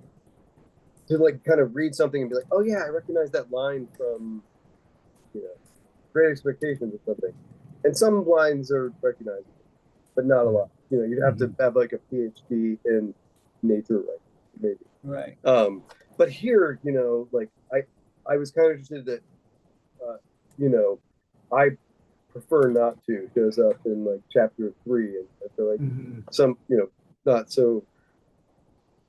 to like kind of read something and be like, oh yeah, I recognize that line from, you know, Great Expectations or something. And some lines are recognizable, but not a lot. You know, you'd have to have like a PhD in nature writing, maybe. Right. But here, you know, like I was kind of interested that, you know, I prefer not to shows up in like chapter 3, and I feel like some, not so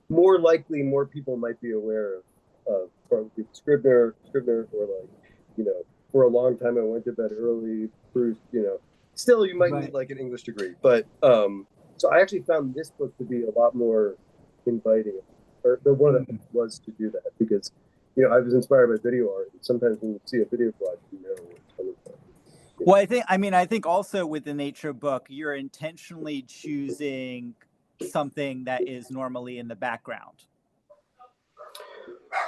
more likely more people might be aware of probably Scribner, or like, for a long time I went to bed early, Bruce, still you might need like an English degree, but so I actually found this book to be a lot more inviting, or the one that was to do that, because I was inspired by video art, and sometimes when you see a video blog, where it's coming from. Well, I think also with the nature book, you're intentionally choosing something that is normally in the background.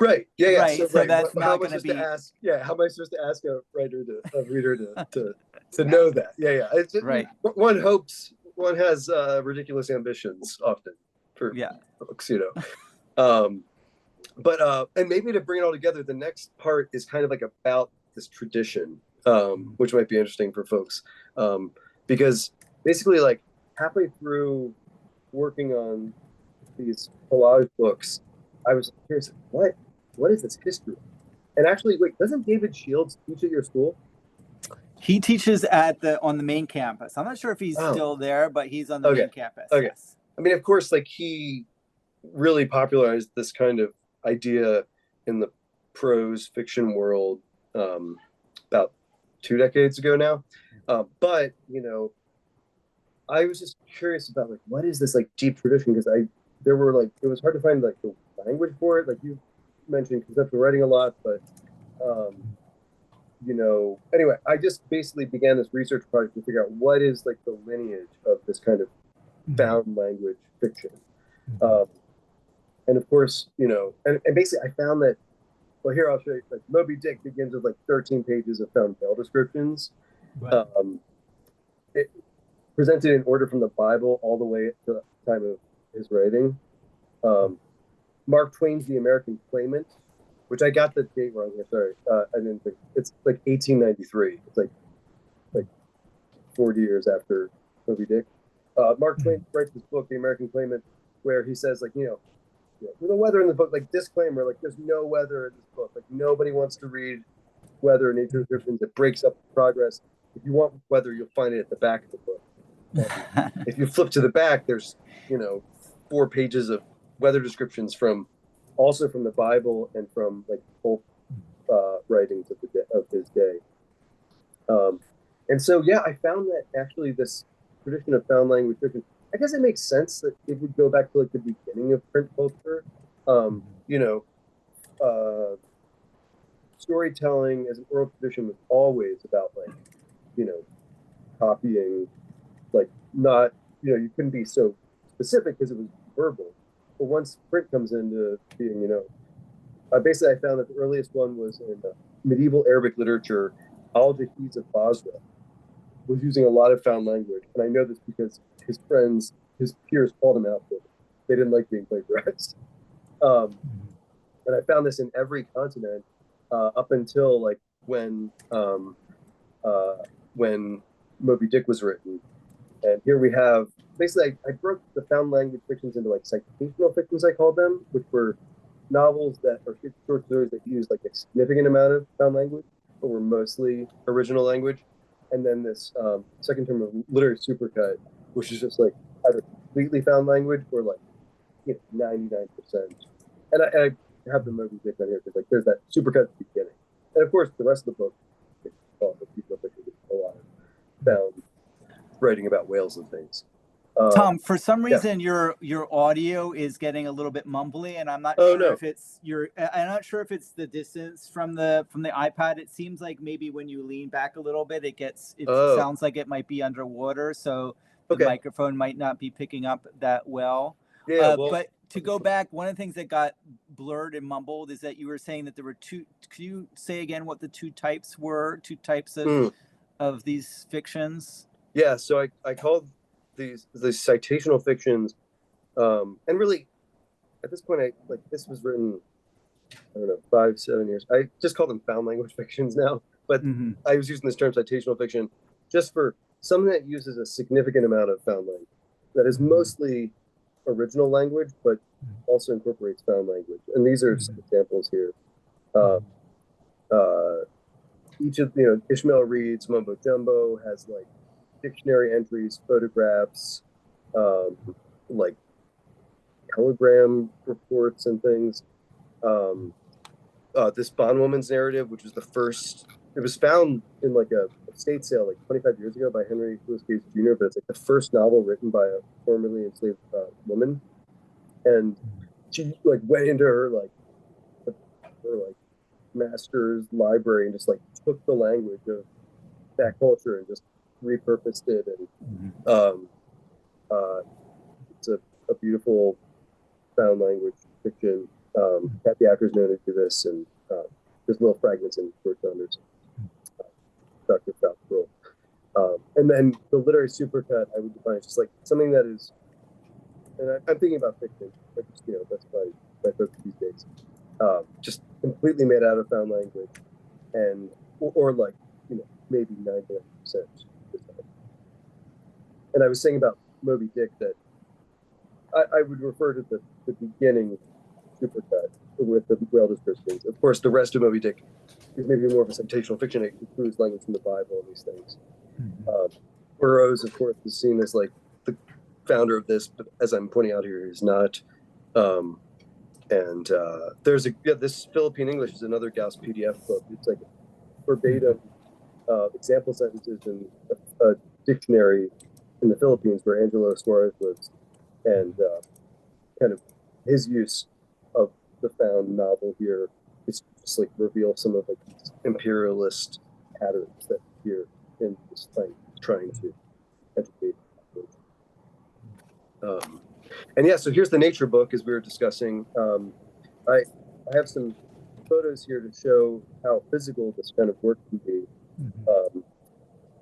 Right. Yeah. Right. So that's not going to be. How am I supposed to ask a reader to know that? Yeah. It's just, right. One hopes, one has ridiculous ambitions often for books, But and maybe to bring it all together, the next part is kind of like about this tradition, which might be interesting for folks, because basically, like halfway through working on these collage books, I was curious, what is this history? And actually, wait, doesn't David Shields teach at your school? He teaches on the main campus. I'm not sure if he's still there, but he's on the main campus. Okay. Yes. I mean, of course, like he really popularized this kind of idea in the prose fiction world about 2 decades ago now. But I was just curious about like, what is this like deep tradition? Because it was hard to find like the language for it. Like you mentioned conceptual writing a lot, but anyway, I just basically began this research project to figure out what is like the lineage of this kind of found language fiction. And of course, and basically I found that, well, here I'll show you, like Moby Dick begins with like 13 pages of found tale descriptions. Right. It presented in order from the Bible all the way to the time of his writing. Mark Twain's The American Claimant, which I got the date wrong here, sorry. I didn't think, it's like 1893. It's like 40 years after Moby Dick. Mark Twain writes this book, The American Claimant, where he says like, with the weather in the book, like disclaimer, like there's no weather in this book. Like nobody wants to read weather and nature descriptions. It breaks up the progress. If you want weather, you'll find it at the back of the book. If you flip to the back, there's 4 pages of weather descriptions from the Bible and from like both writings of his day. And so I found that actually this tradition of found language fiction, I guess it makes sense that it would go back to like the beginning of print culture. Storytelling as an oral tradition was always about like, copying, like not, you couldn't be so specific because it was verbal. But once print comes into being, basically I found that the earliest one was in medieval Arabic literature. Al-Jahiz of Basra was using a lot of found language. And I know this because his peers called him out for it. They didn't like being plagiarized. And I found this in every continent up until like when Moby Dick was written. And here we have, basically I broke the found language fictions into like citational fictions, I called them, which were novels that are short stories that used like a significant amount of found language, but were mostly original language. And then this second term of literary supercut, which is just like either completely found language or like 99%. And I have the Moby Dick on here because like there's that supercut at the beginning, and of course the rest of the book is called the people fiction, a lot of found writing about whales and things. Tom, for some reason your audio is getting a little bit mumbly, and I'm not sure if it's I'm not sure if it's the distance from the iPad. It seems like maybe when you lean back a little bit, it sounds like it might be underwater, so the microphone might not be picking up that well. But to go back, one of the things that got blurred and mumbled is that you were saying that there were two. Could you say again what the two types were? Two types of these fictions? Yeah, so I called these citational fictions, and really at this point this was written, I don't know, 5-7 years. I just call them found language fictions now, but I was using this term citational fiction just for something that uses a significant amount of found language that is mostly original language but also incorporates found language. And these are some examples here. each of, Ishmael Reed's Mumbo Jumbo has like dictionary entries, photographs, like telegram reports and things. This bondwoman's narrative, which was the first, it was found in like a estate sale like 25 years ago by Henry Louis Gates Jr., but it's like the first novel written by a formerly enslaved woman. And she like went into her master's library and just like took the language of that culture and just repurposed it. And it's a beautiful found language fiction. Kathy Acker's known to do this, and there's little fragments in George Saunders, Dr. Fausto. And then the literary supercut, I would define as just like something that is, and I'm thinking about fiction, but just, that's my focus these days. Just completely made out of found language, and or like maybe 99%. And I was saying about Moby Dick that I would refer to the beginning supercut with the whale descriptions. Of course, the rest of Moby Dick is maybe more of a citational fiction. It includes language from the Bible and these things. Burroughs, of course, is seen as like the founder of this, but as I'm pointing out here, he's not. There's this Philippine English is another Gauss PDF book. It's like verbatim example sentences in a dictionary in the Philippines where Angelo Suarez lives, and kind of his use of the found novel here is just like reveal some of like these imperialist patterns that appear in this thing trying to educate. And yeah, so here's the nature book as we were discussing. I have some photos here to show how physical this kind of work can be.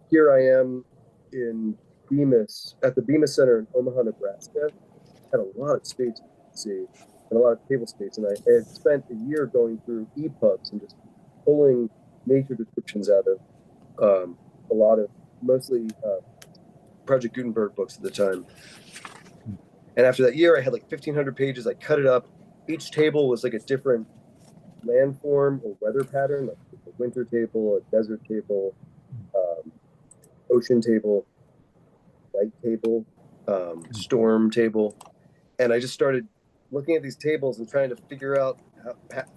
Here I am in Bemis, at the Bemis Center in Omaha, Nebraska. Had a lot of space to see, and a lot of table space, and I had spent a year going through EPUBs and just pulling nature descriptions out of a lot of mostly Project Gutenberg books at the time. And after that year, I had like 1,500 pages. I cut it up. Each table was like a different landform or weather pattern, like a winter table, a desert table, ocean table, light table, storm table. And I just started looking at these tables and trying to figure out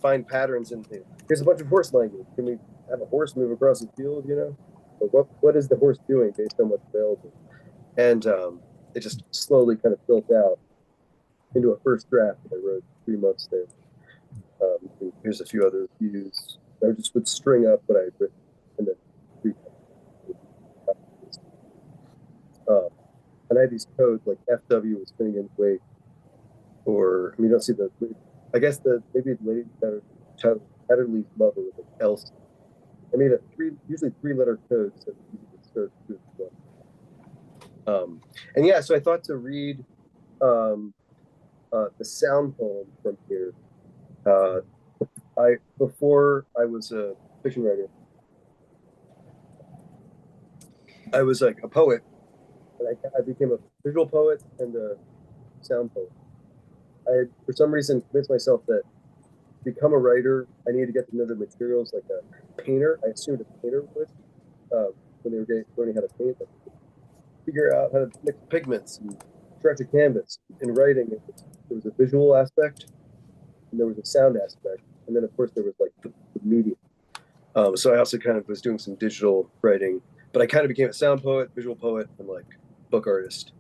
find patterns in things. Here's a bunch of horse language. Can we have a horse move across the field, Or what is the horse doing based on what's available? And it just slowly kind of built out into a first draft that I wrote 3 months there. Here's a few other views. I just would string up what I had written and then read and I had these codes like FW was spinning in weight, or you don't see the. I guess maybe the lady Patterly's lover with an else. I made usually 3-letter codes that you could search through as well. And yeah, so I thought to read the sound poem from here. Before I was a fiction writer, I was like a poet, and I became a visual poet and a sound poet. I had, for some reason, convinced myself that to become a writer, I needed to get to know the materials like a painter. I assumed a painter would, when they were learning how to paint, like, figure out how to mix pigments and stretch a canvas. In writing, there was a visual aspect, and there was a sound aspect, and then of course there was like the medium. So I also kind of was doing some digital writing, but I kind of became a sound poet, visual poet, and like book artist.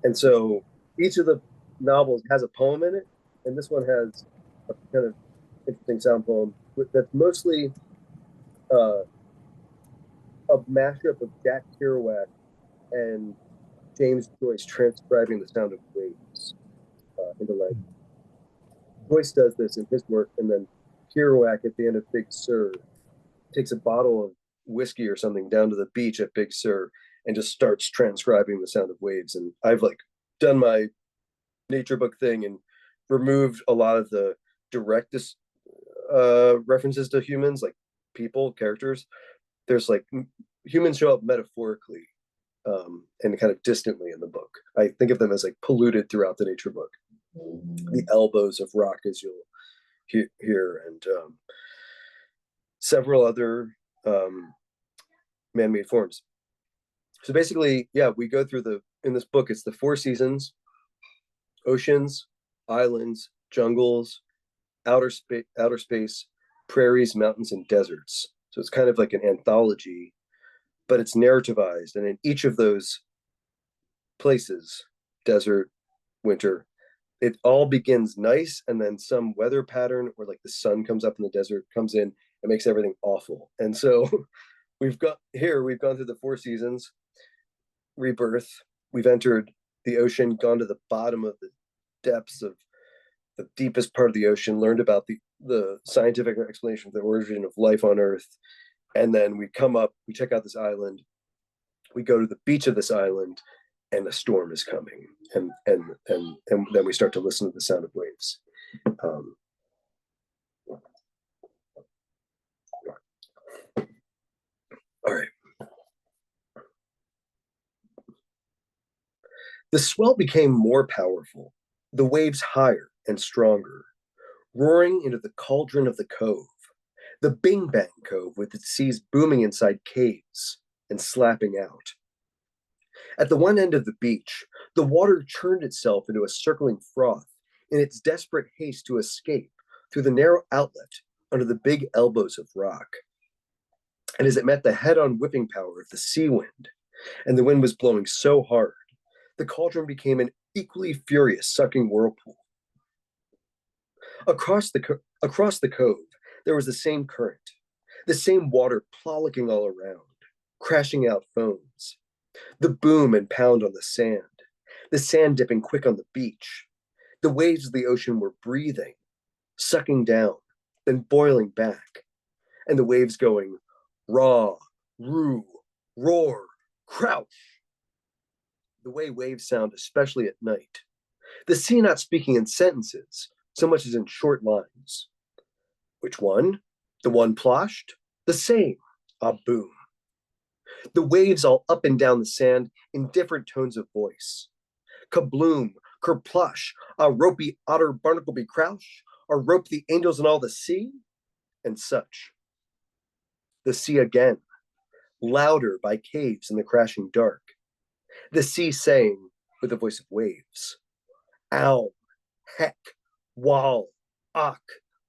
And so each of the novels has a poem in it, and this one has a kind of interesting sound poem that's mostly a mashup of Jack Kerouac and James Joyce transcribing the sound of waves into language. Joyce does this in his work, and then Kerouac at the end of Big Sur takes a bottle of whiskey or something down to the beach at Big Sur and just starts transcribing the sound of waves. And I've like done my nature book thing and removed a lot of the direct references to humans, like people, characters. There's like humans show up metaphorically and kind of distantly in the book. I think of them as like polluted throughout the nature book. The elbows of rock, as you'll hear, and several other man-made forms. So basically, yeah, we go through in this book, it's the 4 seasons: oceans, islands, jungles, outer space, prairies, mountains, and deserts. So it's kind of like an anthology, but it's narrativized. And in each of those places, desert, winter, it all begins nice, and then some weather pattern, or like the sun comes up in the desert, comes in and makes everything awful. And so we've gone through the 4 seasons, rebirth. We've entered the ocean, gone to the bottom of the depths of the deepest part of the ocean, learned about the scientific explanation of the origin of life on Earth. And then we come up, we check out this island, we go to the beach of this island, and a storm is coming. And then we start to listen to the sound of waves. All right. The swell became more powerful, the waves higher and stronger, roaring into the cauldron of the cove, the Bing Bang Cove with its seas booming inside caves and slapping out. At the one end of the beach, the water churned itself into a circling froth in its desperate haste to escape through the narrow outlet under the big elbows of rock. And as it met the head-on whipping power of the sea wind, and the wind was blowing so hard, the cauldron became an equally furious sucking whirlpool. Across the cove, there was the same current, the same water plolicking all around, crashing out foams, the boom and pound on the sand dipping quick on the beach. The waves of the ocean were breathing, sucking down, then boiling back, and the waves going raw, roo, roar, crouch. The way waves sound, especially at night. The sea not speaking in sentences, so much as in short lines. Which one? The one ploshed? The same. A boom. The waves all up and down the sand in different tones of voice. Kabloom, kerplush, a ropey otter barnacleby crouch, or rope the angels in all the sea, and such. The sea again, louder by caves in the crashing dark. The sea saying, with the voice of waves, ow, heck, wall, och,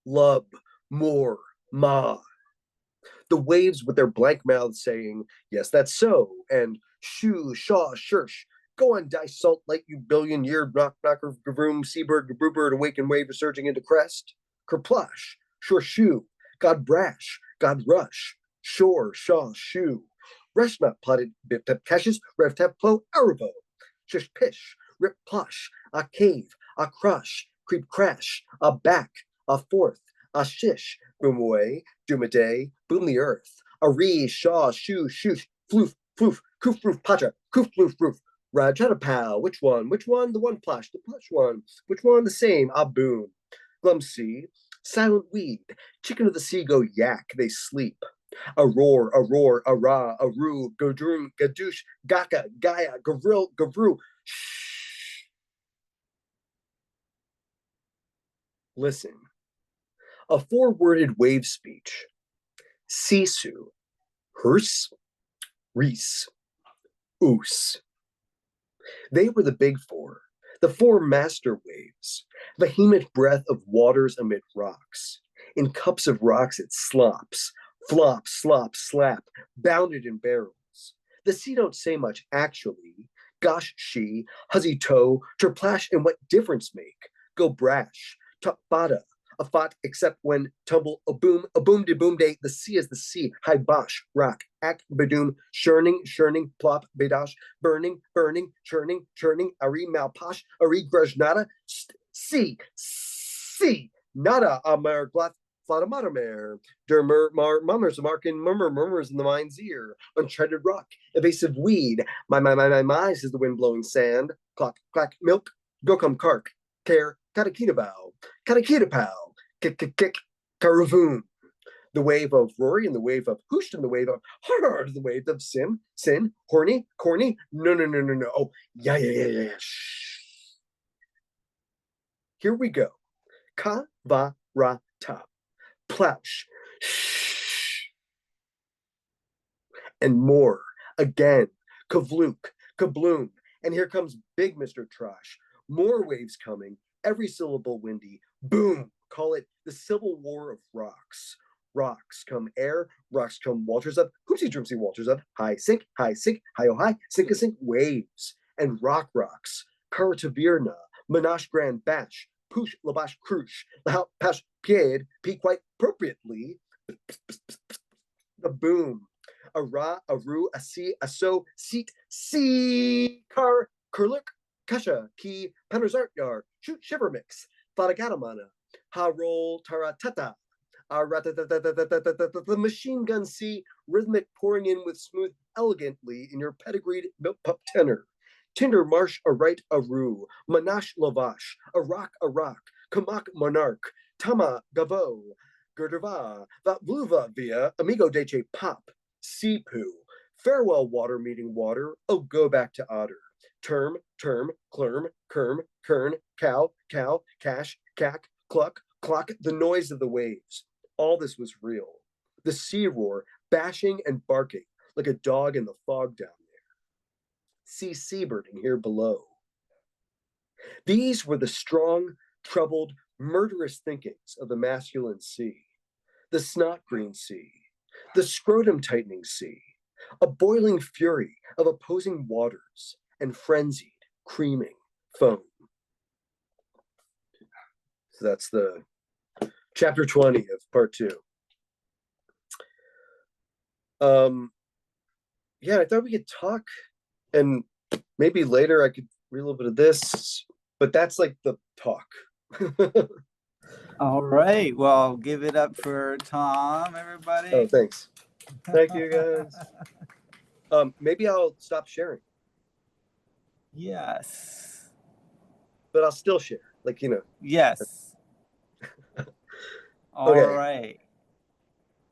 lub, more, ma. The waves with their blank mouths saying, yes, that's so, and shoo, shaw, shirsh, go on, die salt like you billion-year knocker, gavroom, seabird, gabrubird, awaken wave surging into crest, kerplush, shore shoo, god brash, god rush, shore, shaw, shoo, rush not plotted, bip tep cashes, rev tep plo, arabo, shish pish, rip plush, a cave, a crush, creep crash, a back, a fourth, a shish, boom away, doom a day, boom the earth, a ree, shaw, shoo, shoosh, floof, floof, coof, roof, pacha, coof, floof, roof, rajata pal, which one, the one plush, the plush one, which one, the same, a boom, glumsea, silent weed, chicken of the sea go yak, they sleep, a roar, a ra, a roo, gadroom, gadoosh, gaka, gaia, gavril, gavru, shh. Listen. A 4-worded wave speech. Sisu, hers, rees, oos. They were the big 4, the 4 master waves, vehement breath of waters amid rocks. In cups of rocks it slops, flop, slop, slap, bounded in barrels. The sea don't say much actually. Gosh, she, huzzy toe, terplash, and what difference make? Go brash, top bada, a fought except when tumble a boom de boom day, the sea is the sea, high bosh, rock, act badoom, churning, plop, bedash, burning, churning, ari malposh, ari grajnada, sea, nada amar glath, flatomatomere, dermer mummers marking murmurs in the mind's ear, uncharted rock, evasive weed, my, says the wind blowing sand, clock, clack, milk, go come cark, care, katakita pow, kick, karavoom. The wave of Rory and the wave of Hoosh and the wave of hard, the wave of sin, horny, corny, no. Oh, yeah. Shh. Here we go. Ka, va, ra, ta. Plouch. Shh. and more. Again, kavlook, kabloom, and here comes big Mr. Trash. More waves coming, every syllable windy. Boom, call it the Civil War of rocks. Rocks come air, rocks come Walters up, hoopsie droopsie Walters up, high, sink, hi-oh high, sink, waves, and rocks, Curtavirna, Menage Grand Bash, Poosh, Labash, Crush, Lahal, Pash, Pied, P quite appropriately, the boom, a ra, a ru, a si, a so, seat, see, car, kurluk, kasha, ki, panazart yard, shoot, shiver mix, Fadagatamana, ha roll, taratata, the machine gun C, rhythmic pouring in with smooth, elegantly in your pedigreed milk pup tenor. Tinder marsh a right a roo, manash lavash, a rock, kamak monarch, tama gavo, gerderva, vatbluva via, amigo deche pop, sipu, farewell water meeting water, oh go back to otter. Term, clerm, kern, cow, cash, cack, cluck, clock, the noise of the waves. All this was real. The sea roar, bashing and barking like a dog in the fog down there. See seabirding here below. These were the strong, troubled, murderous thinkings of the masculine sea, the snot green sea, the scrotum tightening sea, a boiling fury of opposing waters and frenzied, creaming foam. So that's the chapter 20 of part 2. Yeah, I thought we could talk, and maybe later I could read a little bit of this, but that's like the talk. All right. Well, give it up for Tom, everybody. Oh, thanks. Thank you, guys. Maybe I'll stop sharing. Yes. But I'll still share, like, you know. Yes. All Okay. right.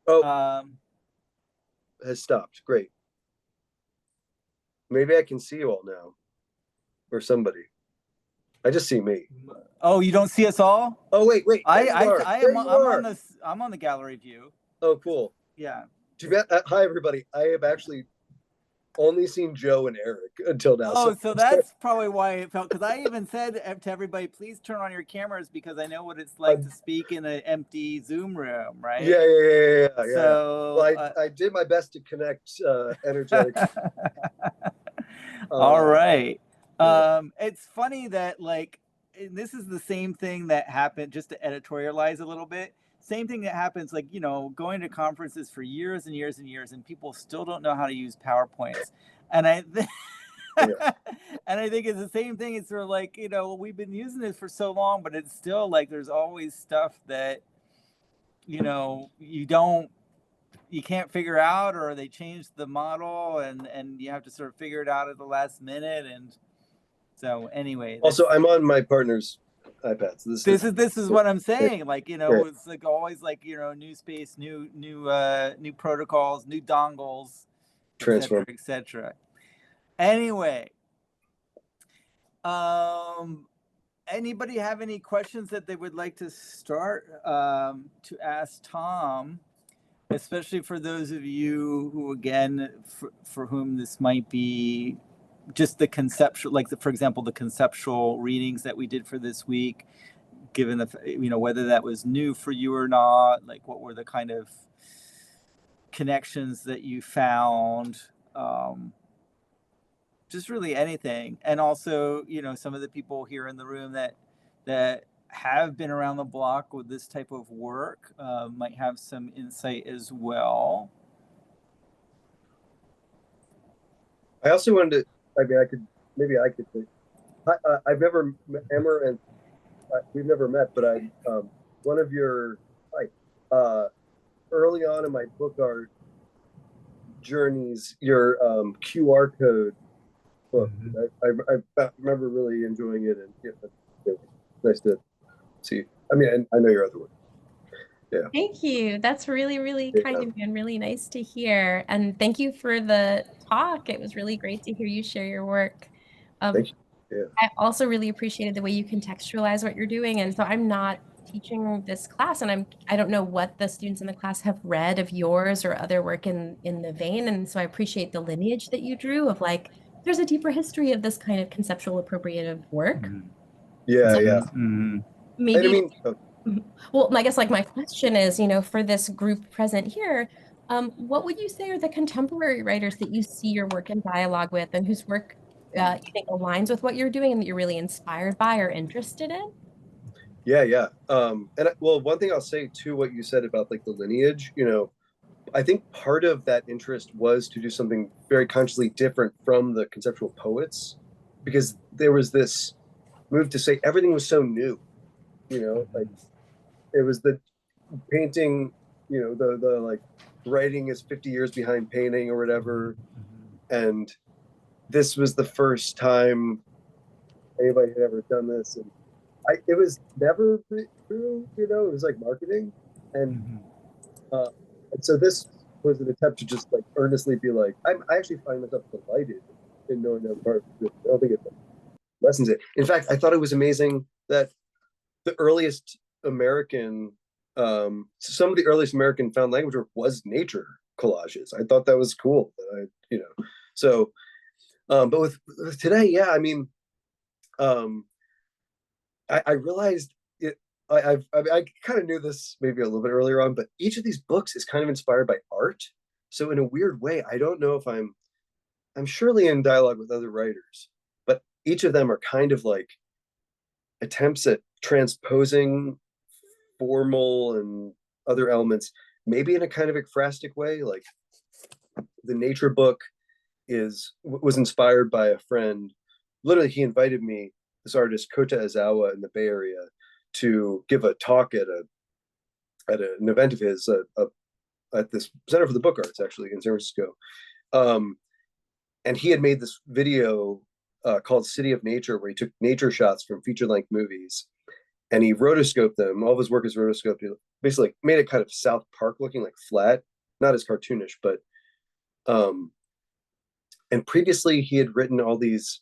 Oh, has stopped. Great. Maybe I can see you all now, or somebody. I just see me. Oh, you don't see us all? Oh, wait. I'm on the gallery view. Oh, cool. Yeah. Hi, everybody. I have actually only seen Joe and Eric until now. Oh, so that's probably why it felt, because I even said to everybody, please turn on your cameras because I know what it's like to speak in an empty Zoom room, right? Yeah. So well, I did my best to connect energetic. All right. It's funny that, like, this is the same thing that happened, just to editorialize a little bit. Same thing that happens, like, you know, going to conferences for years and years and years, and people still don't know how to use PowerPoints. And and I think it's the same thing. It's sort of like, you know, we've been using this for so long, but it's still like there's always stuff that, you know, you can't figure out, or they changed the model and you have to sort of figure it out at the last minute. And so anyway. Also, I'm on my partner's iPad. So this is what I'm saying. Like, you know, it's like always like, you know, new space, new protocols, new dongles, transform, etc. Anyway, anybody have any questions that they would like to start to ask Tom, especially for those of you who, again, for whom this might be just the conceptual, like for example, the conceptual readings that we did for this week, given the, you know, whether that was new for you or not, like what were the kind of connections that you found, just really anything. And also, you know, some of the people here in the room that have been around the block with this type of work might have some insight as well. I also wanted to, I mean, I could think. I've never met Emma, and we've never met, but one of your, early on in my book art journeys, your QR code book, I remember really enjoying it, and it was nice to see. I mean, I know your other one. Yeah. Thank you. That's really, really kind of you and really nice to hear. And thank you for the talk. It was really great to hear you share your work. Thank you. Yeah. I also really appreciated the way you contextualize what you're doing. And so I'm not teaching this class, and I don't know what the students in the class have read of yours or other work in the vein, and so I appreciate the lineage that you drew of like there's a deeper history of this kind of conceptual appropriative work. Yeah, So yeah. maybe And I mean, well, I guess like my question is, you know, for this group present here, what would you say are the contemporary writers that you see your work in dialogue with, and whose work you think aligns with what you're doing and that you're really inspired by or interested in? yeah. Well, one thing I'll say too, what you said about like the lineage, you know, I think part of that interest was to do something very consciously different from the conceptual poets, because there was this move to say everything was so new, you know, like it was the painting, you know, the like writing is 50 years behind painting or whatever. And this was the first time anybody had ever done this. And it was never true, you know, it was like marketing. And so this was an attempt to just like earnestly be like, I actually find myself delighted in knowing that part. I don't think it lessens it. In fact, I thought it was amazing that the earliest American, some of the earliest American found language work was nature collages. I thought that was cool. You know, so, but with today, yeah, I mean, I realized it. I kind of knew this maybe a little bit earlier on, but each of these books is kind of inspired by art. So in a weird way, I don't know if I'm surely in dialogue with other writers, but each of them are kind of like attempts at transposing formal and other elements, maybe in a kind of ekphrastic way. Like the nature book was inspired by a friend. Literally, he invited me, this artist Kota Azawa in the Bay Area, to give a talk at an event of his at this Center for the Book Arts, actually, in San Francisco. And he had made this video called City of Nature, where he took nature shots from feature-length movies, and he rotoscoped them. All of his work is rotoscoped. He basically made it kind of South Park looking, like flat, not as cartoonish, but and previously he had written all of his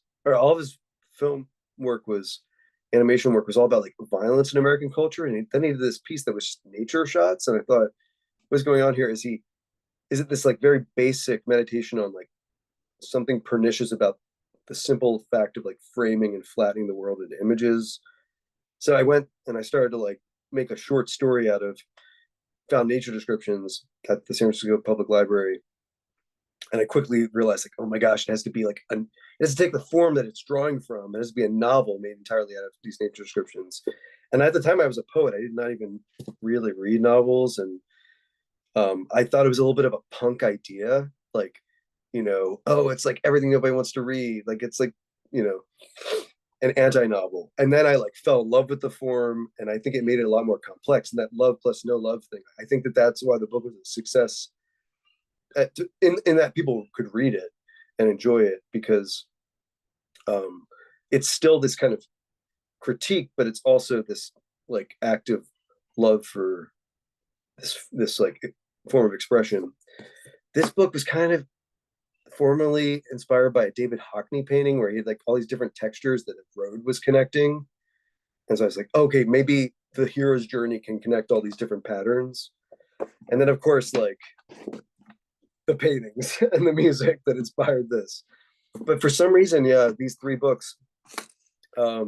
film work animation work was all about like violence in American culture. And then he did this piece that was just nature shots. And I thought, what's going on here? Is it this like very basic meditation on like something pernicious about the simple fact of like framing and flattening the world into images? So I went and I started to like make a short story out of found nature descriptions at the San Francisco Public Library. And I quickly realized, like, oh my gosh, it has to be like, it has to take the form that it's drawing from. It has to be a novel made entirely out of these nature descriptions. And at the time I was a poet, I did not even really read novels. And I thought it was a little bit of a punk idea. Like, you know, oh, it's like everything nobody wants to read. Like, it's like, you know, an anti-novel. And then I like fell in love with the form. And I think it made it a lot more complex. And that love plus no love thing, I think that's why the book was a success. In that people could read it and enjoy it, because it's still this kind of critique, but it's also this like active love for this like form of expression. This book was kind of formally inspired by a David Hockney painting where he had like all these different textures that a road was connecting. And so I was like, okay, maybe the hero's journey can connect all these different patterns. And then of course, like the paintings and the music that inspired this. But for some reason, yeah, these three books, I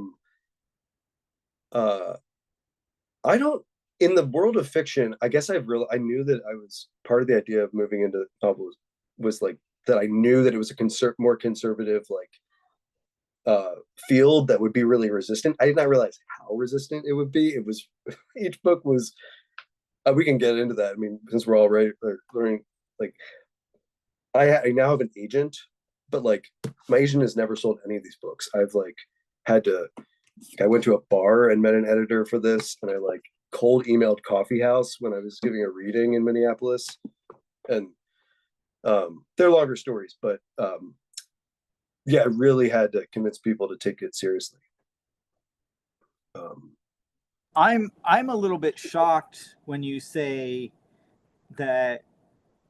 don't, in the world of fiction, I guess I knew that I was part of the idea of moving into novels was like that. I knew that it was a more conservative, like field that would be really resistant. I did not realize how resistant it would be. It was, each book was, we can get into that. I mean, since we're all learning, like, I now have an agent, but like my agent has never sold any of these books. I've like had to, I went to a bar and met an editor for this, and I like cold emailed Coffee House when I was giving a reading in Minneapolis. And they're longer stories, but yeah, I really had to convince people to take it seriously. I'm a little bit shocked when you say that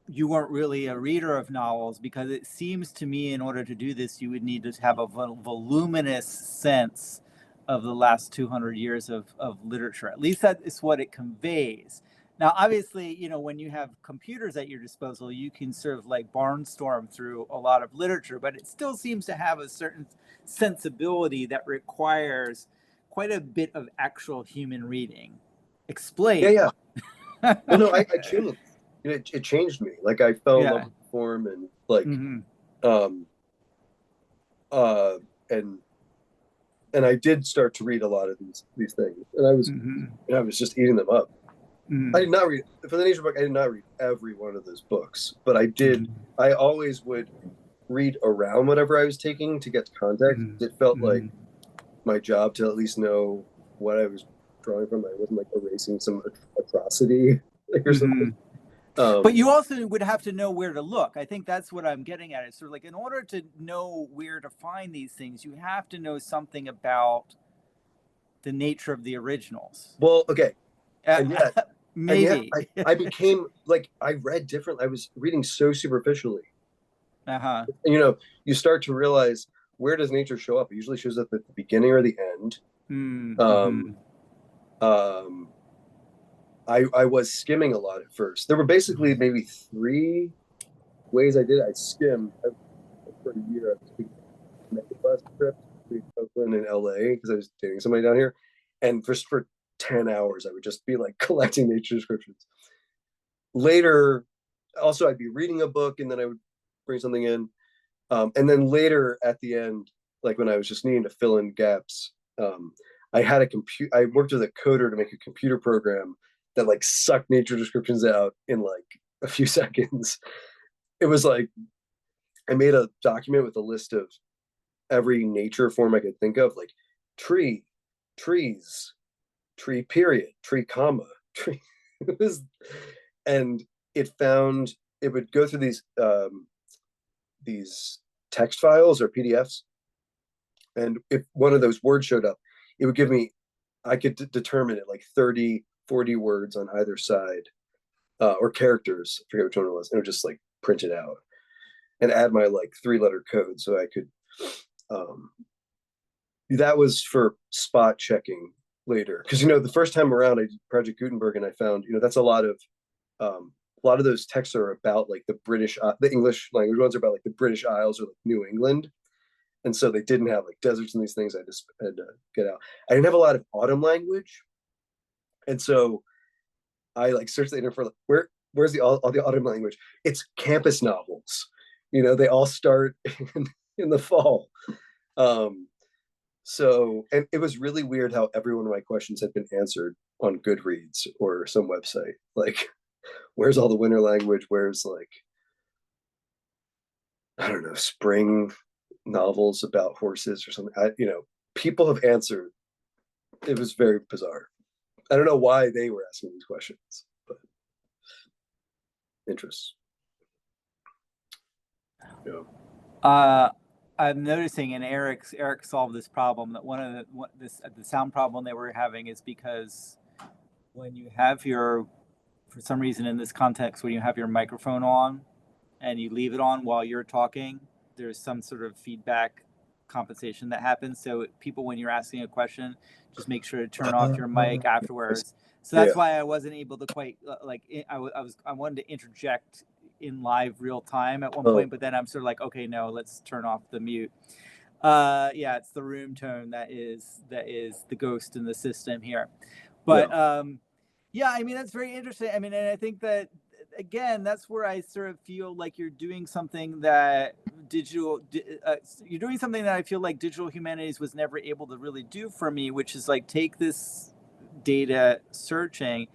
you weren't really a reader of novels, because it seems to me in order to do this, you would need to have a voluminous sense of the last 200 years of literature. At least that is what it conveys. Now, obviously, you know, when you have computers at your disposal, you can sort of like barnstorm through a lot of literature, but it still seems to have a certain sensibility that requires quite a bit of actual human reading. Explain. Yeah. Well, no, I changed. It changed me. Like I fell in love with the form, and like, and I did start to read a lot of these things, and I was just eating them up. I did not read for the nature book. I did not read every one of those books, but I did. I always would read around whatever I was taking to get context. It felt like my job to at least know what I was drawing from. I wasn't like erasing some atrocity or something. But you also would have to know where to look. I think that's what I'm getting at. It's sort of like, in order to know where to find these things, you have to know something about the nature of the originals. Well, okay. And yet, maybe. And yet I became like, I read differently. I was reading so superficially. And, you know, you start to realize, where does nature show up? It usually shows up at the beginning or the end. I was skimming a lot at first. There were basically maybe 3 ways I did it. I skimmed for a year. I was taking a bus trip between Oakland and LA because I was dating somebody down here. And for 10 hours, I would just be like collecting nature descriptions. Later, also, I'd be reading a book and then I would bring something in. And then later at the end, like when I was just needing to fill in gaps, I had I worked with a coder to make a computer program that like sucked nature descriptions out in like a few seconds. It was like, I made a document with a list of every nature form I could think of, like tree, trees, tree period, tree comma, tree. And it would go through these text files or PDFs. And if one of those words showed up, it would give me, I could determine it like 30, 40 words on either side, or characters, I forget which one it was, and it would just like print it out and add my like 3-letter code so I could, that was for spot checking later. Because, you know, the first time around I did Project Gutenberg, and I found, you know, that's a lot of those texts are about like the English language ones are about like the British Isles or like New England. And so they didn't have like deserts and these things. I just had to get out. I didn't have a lot of autumn language. And so I like searched the internet for like, where's all the autumn language? It's campus novels. You know, they all start in the fall. So, and it was really weird how every one of my questions had been answered on Goodreads or some website. Like, where's all the winter language? Where's like, I don't know, spring novels about horses or something. You know, people have answered. It was very bizarre. I don't know why they were asking these questions, but interest. Yeah. I'm noticing, and Eric solved this problem, that the sound problem they were having is because when you have for some reason in this context, when you have your microphone on and you leave it on while you're talking, there's some sort of feedback compensation that happens. So people, when you're asking a question, just make sure to turn off your mic afterwards. So that's why I wasn't able to quite I wanted to interject in live real time at one point, but then I'm sort of like, okay, no, let's turn off the mute. Yeah, it's the room tone that is the ghost in the system here. But yeah, I mean, that's very interesting. I mean, and I think that, again, that's where I sort of feel like you're doing something that you're doing something that I feel like digital humanities was never able to really do for me, which is like take this data searching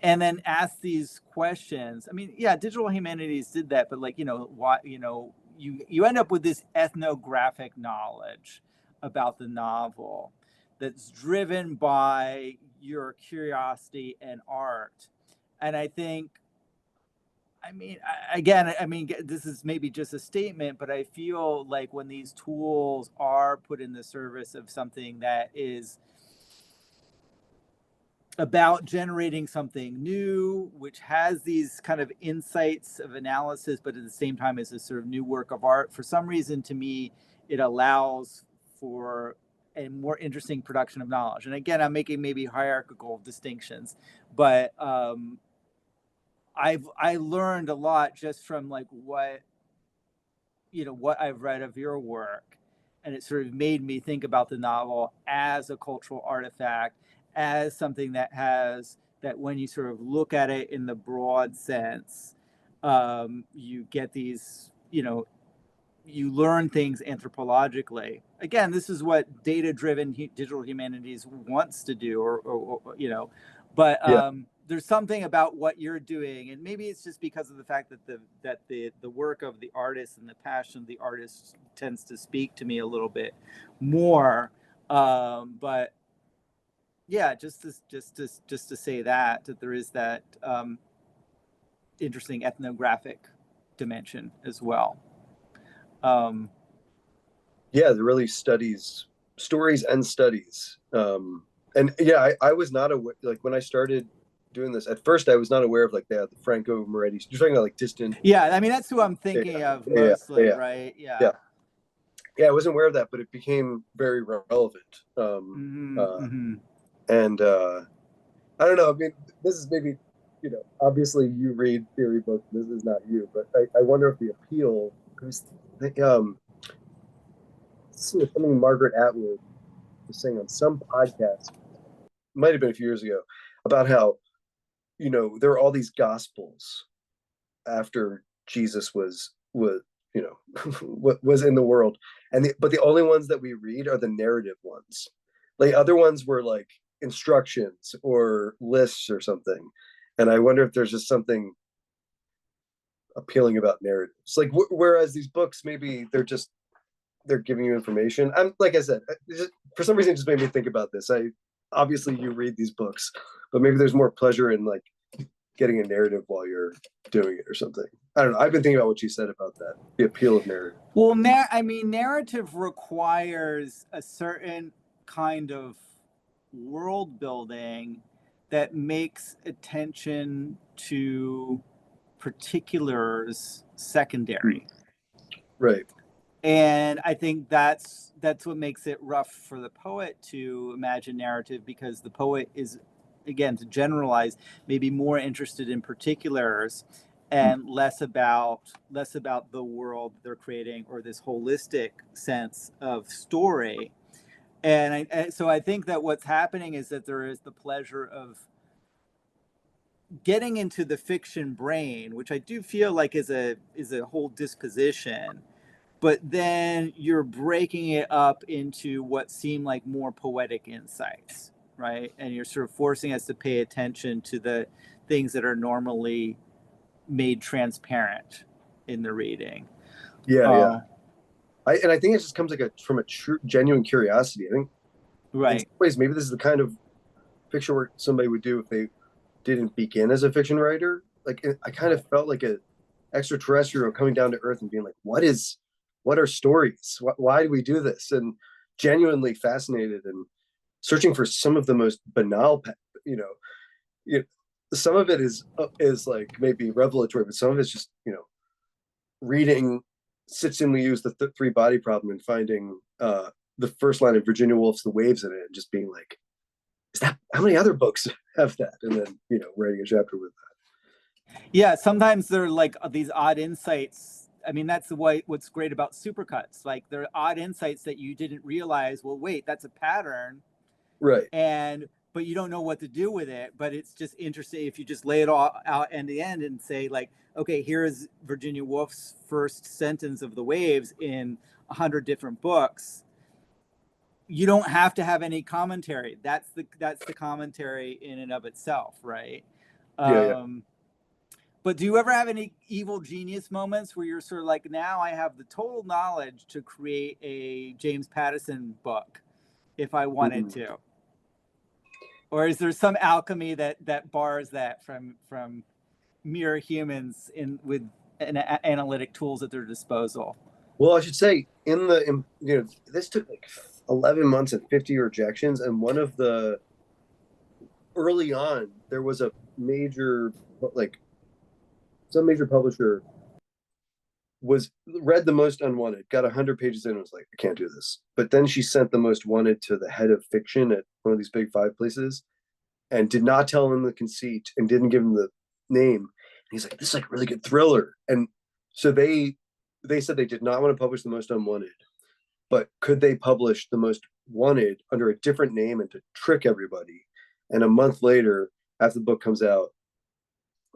and then ask these questions. I mean, yeah, digital humanities did that, but like, you know, why, you know, you end up with this ethnographic knowledge about the novel that's driven by your curiosity and art. And I think, I mean, this is maybe just a statement, but I feel like when these tools are put in the service of something that is about generating something new, which has these kind of insights of analysis, but at the same time is a sort of new work of art, for some reason, to me, it allows for and more interesting production of knowledge. And again, I'm making maybe hierarchical distinctions, but I learned a lot just from like what I've read of your work, and it sort of made me think about the novel as a cultural artifact, as something that when you sort of look at it in the broad sense, you get these, you learn things anthropologically. Again, this is what data-driven digital humanities wants to do, but there's something about what you're doing, and maybe it's just because of the fact that the work of the artist and the passion of the artist tends to speak to me a little bit more. But yeah, just to say that there is that interesting ethnographic dimension as well. Yeah, there really studies, stories and studies. And yeah, I was not aware, like when I started doing this, at first I was not aware of like the Franco Moretti. You're talking about like distant. Yeah, I mean, that's who I'm thinking of mostly, right? Yeah. I wasn't aware of that, but it became very relevant. And I don't know, I mean, this is maybe, obviously you read theory books, this is not you, but I wonder if the appeal, something Margaret Atwood was saying on some podcast, might have been a few years ago, about how, there are all these gospels after Jesus was was in the world, but the only ones that we read are the narrative ones. Like other ones were like instructions or lists or something. And I wonder if there's just something appealing about narratives. Like whereas these books, maybe they're giving you information. I'm like I said, for some reason, it just made me think about this. Obviously you read these books, but maybe there's more pleasure in like getting a narrative while you're doing it or something. I don't know. I've been thinking about what you said about that, the appeal of narrative. Well, narrative requires a certain kind of world building that makes attention to particulars secondary. Right. And I think that's what makes it rough for the poet to imagine narrative, because the poet is, again, to generalize, maybe more interested in particulars and less about the world they're creating, or this holistic sense of story. And so I think that what's happening is that there is the pleasure of getting into the fiction brain, which I do feel like is a whole disposition, but then you're breaking it up into what seem like more poetic insights, right? And you're sort of forcing us to pay attention to the things that are normally made transparent in the reading. Yeah. I think it just comes like from a true, genuine curiosity. I think, right, in some ways, maybe this is the kind of fiction work somebody would do if they didn't begin as a fiction writer. Like I kind of felt like an extraterrestrial coming down to Earth and being like, what are stories? Why do we do this? And genuinely fascinated and searching for some of the most banal, some of it is like maybe revelatory, but some of it's just, reading Citsin use the three body problem and finding the first line of Virginia Woolf's The Waves in it and just being like, is that, how many other books have that? And then, writing a chapter with that. Yeah, sometimes they're like these odd insights. I mean, that's what's great about supercuts. Like, there are odd insights that you didn't realize, well, wait, that's a pattern. Right. But you don't know what to do with it. But it's just interesting if you just lay it all out end to end and say, like, okay, here's Virginia Woolf's first sentence of The Waves in 100 different books. You don't have to have any commentary. That's the commentary in and of itself, right? Yeah. But do you ever have any evil genius moments where you're sort of like, now I have the total knowledge to create a James Patterson book if I wanted to? Or is there some alchemy that bars that from mere humans with analytic tools at their disposal? Well, I should say this took like 11 months and 50 rejections, and one of the early on there was a major some major publisher was read the most unwanted, got 100 pages in and was like, I can't do this. But then she sent the most wanted to the head of fiction at one of these big 5 places and did not tell him the conceit and didn't give him the name. And he's like, this is like a really good thriller. And so they said they did not want to publish the most unwanted, but could they publish the most wanted under a different name and to trick everybody? And a month later, after the book comes out,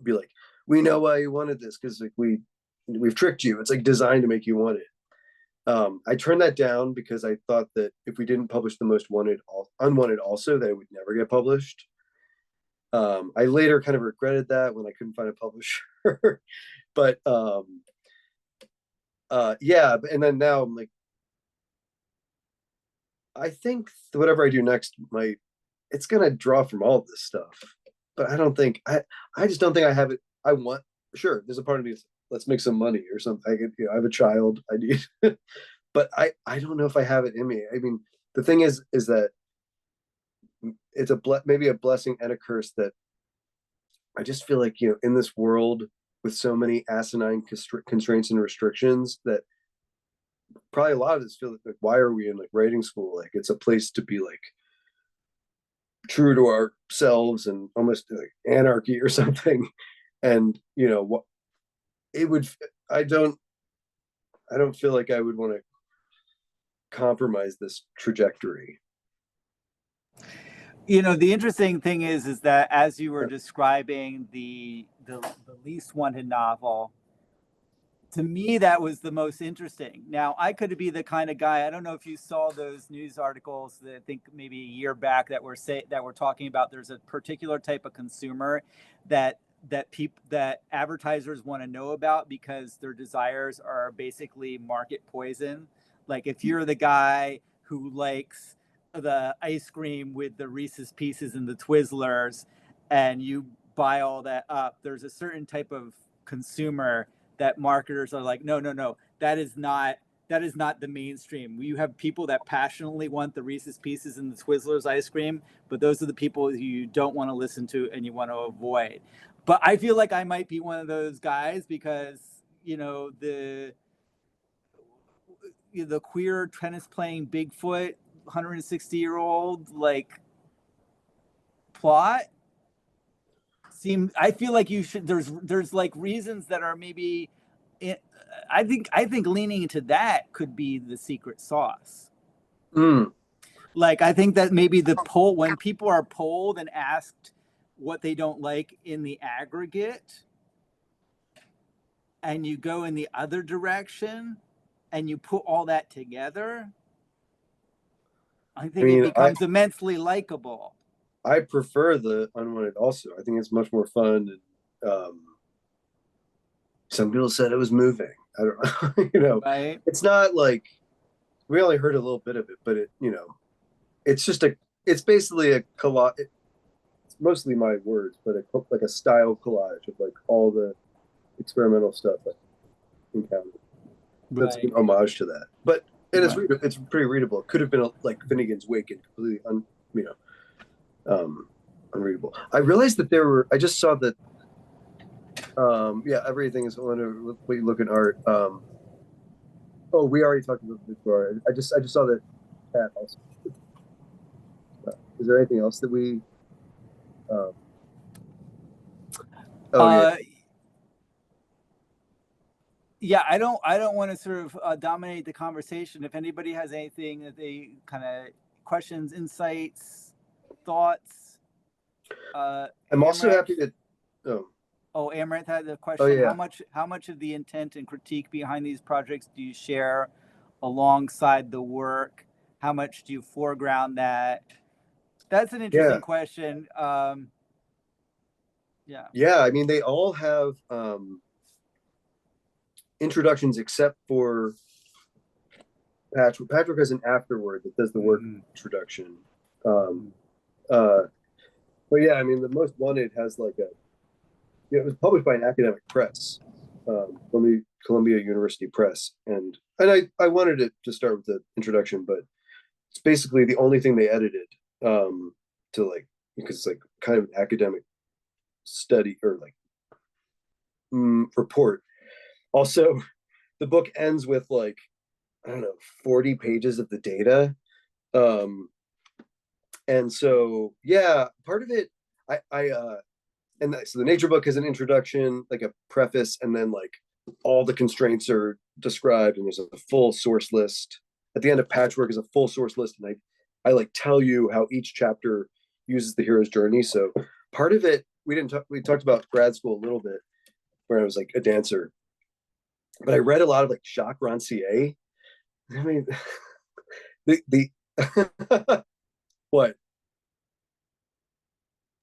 be like, we know why you wanted this, because like we've tricked you. It's like designed to make you want it. I turned that down because I thought that if we didn't publish the most unwanted also, that it would never get published. I later kind of regretted that when I couldn't find a publisher. But yeah, and then now I'm like, I think whatever I do next it's gonna draw from all of this stuff. But I just don't think I have it. I want, sure, there's a part of me that's, let's make some money or something. I have a child, I need but I don't know if I have it in me. I mean, the thing is that it's maybe a blessing and a curse that I just feel like, in this world with so many asinine constraints and restrictions, that probably a lot of us feel like, why are we in like writing school? Like it's a place to be like true to ourselves and almost like anarchy or something. And what it would, I don't feel like I would want to compromise this trajectory. The interesting thing is that as you were describing the least wanted novel, to me that was the most interesting. Now, I could be the kind of guy, I don't know if you saw those news articles that I think maybe a year back that were talking about there's a particular type of consumer that advertisers want to know about because their desires are basically market poison. Like if you're the guy who likes the ice cream with the Reese's Pieces and the Twizzlers and you buy all that up, there's a certain type of consumer that marketers are like, no, that is not the mainstream. You have people that passionately want the Reese's Pieces and the Twizzlers ice cream, but those are the people you don't want to listen to and you want to avoid. But I feel like I might be one of those guys because, the queer tennis playing Bigfoot 160-year-old like plot I feel like you should, there's like reasons that are maybe I think leaning into that could be the secret sauce. Like I think that maybe when people are polled and asked what they don't like in the aggregate and you go in the other direction and you put all that together, I think it becomes immensely likable. I prefer the unwanted also. I think it's much more fun. And some people said it was moving. I don't know. Right? It's not like, we only heard a little bit of it, but it's basically a collage. It's mostly my words, but like a style collage of like all the experimental stuff I encountered. That's an homage to that. But it's pretty readable. It could have been like Finnegan's Wake and completely unreadable. I realized that I just saw that everything is when you look at art. We already talked about it before. I just saw that Pat also. Is there anything else that we yeah, I don't want to sort of dominate the conversation. If anybody has anything that they kind of questions, insights, thoughts. I'm also happy that. Amaranth had the question. How much of the intent and critique behind these projects do you share alongside the work? How much do you foreground that? That's an interesting question. Yeah, I mean, they all have introductions except for Patchwork. Patchwork has an afterword that does the work introduction. But yeah, I mean, the Most Wanted has like it was published by an academic press, Columbia University Press, and I wanted it to start with the introduction, but it's basically the only thing they edited to like, because it's like kind of an academic study or like report. Also, the book ends with like, I don't know, 40 pages of the data. And so, yeah, part of it, so the nature book has an introduction, like a preface, and then like all the constraints are described, and there's a full source list. At the end of Patchwork is a full source list, and I like tell you how each chapter uses the hero's journey. So part of it, we talked about grad school a little bit, where I was like a dancer, but I read a lot of like Jacques Rancière. I mean, the what?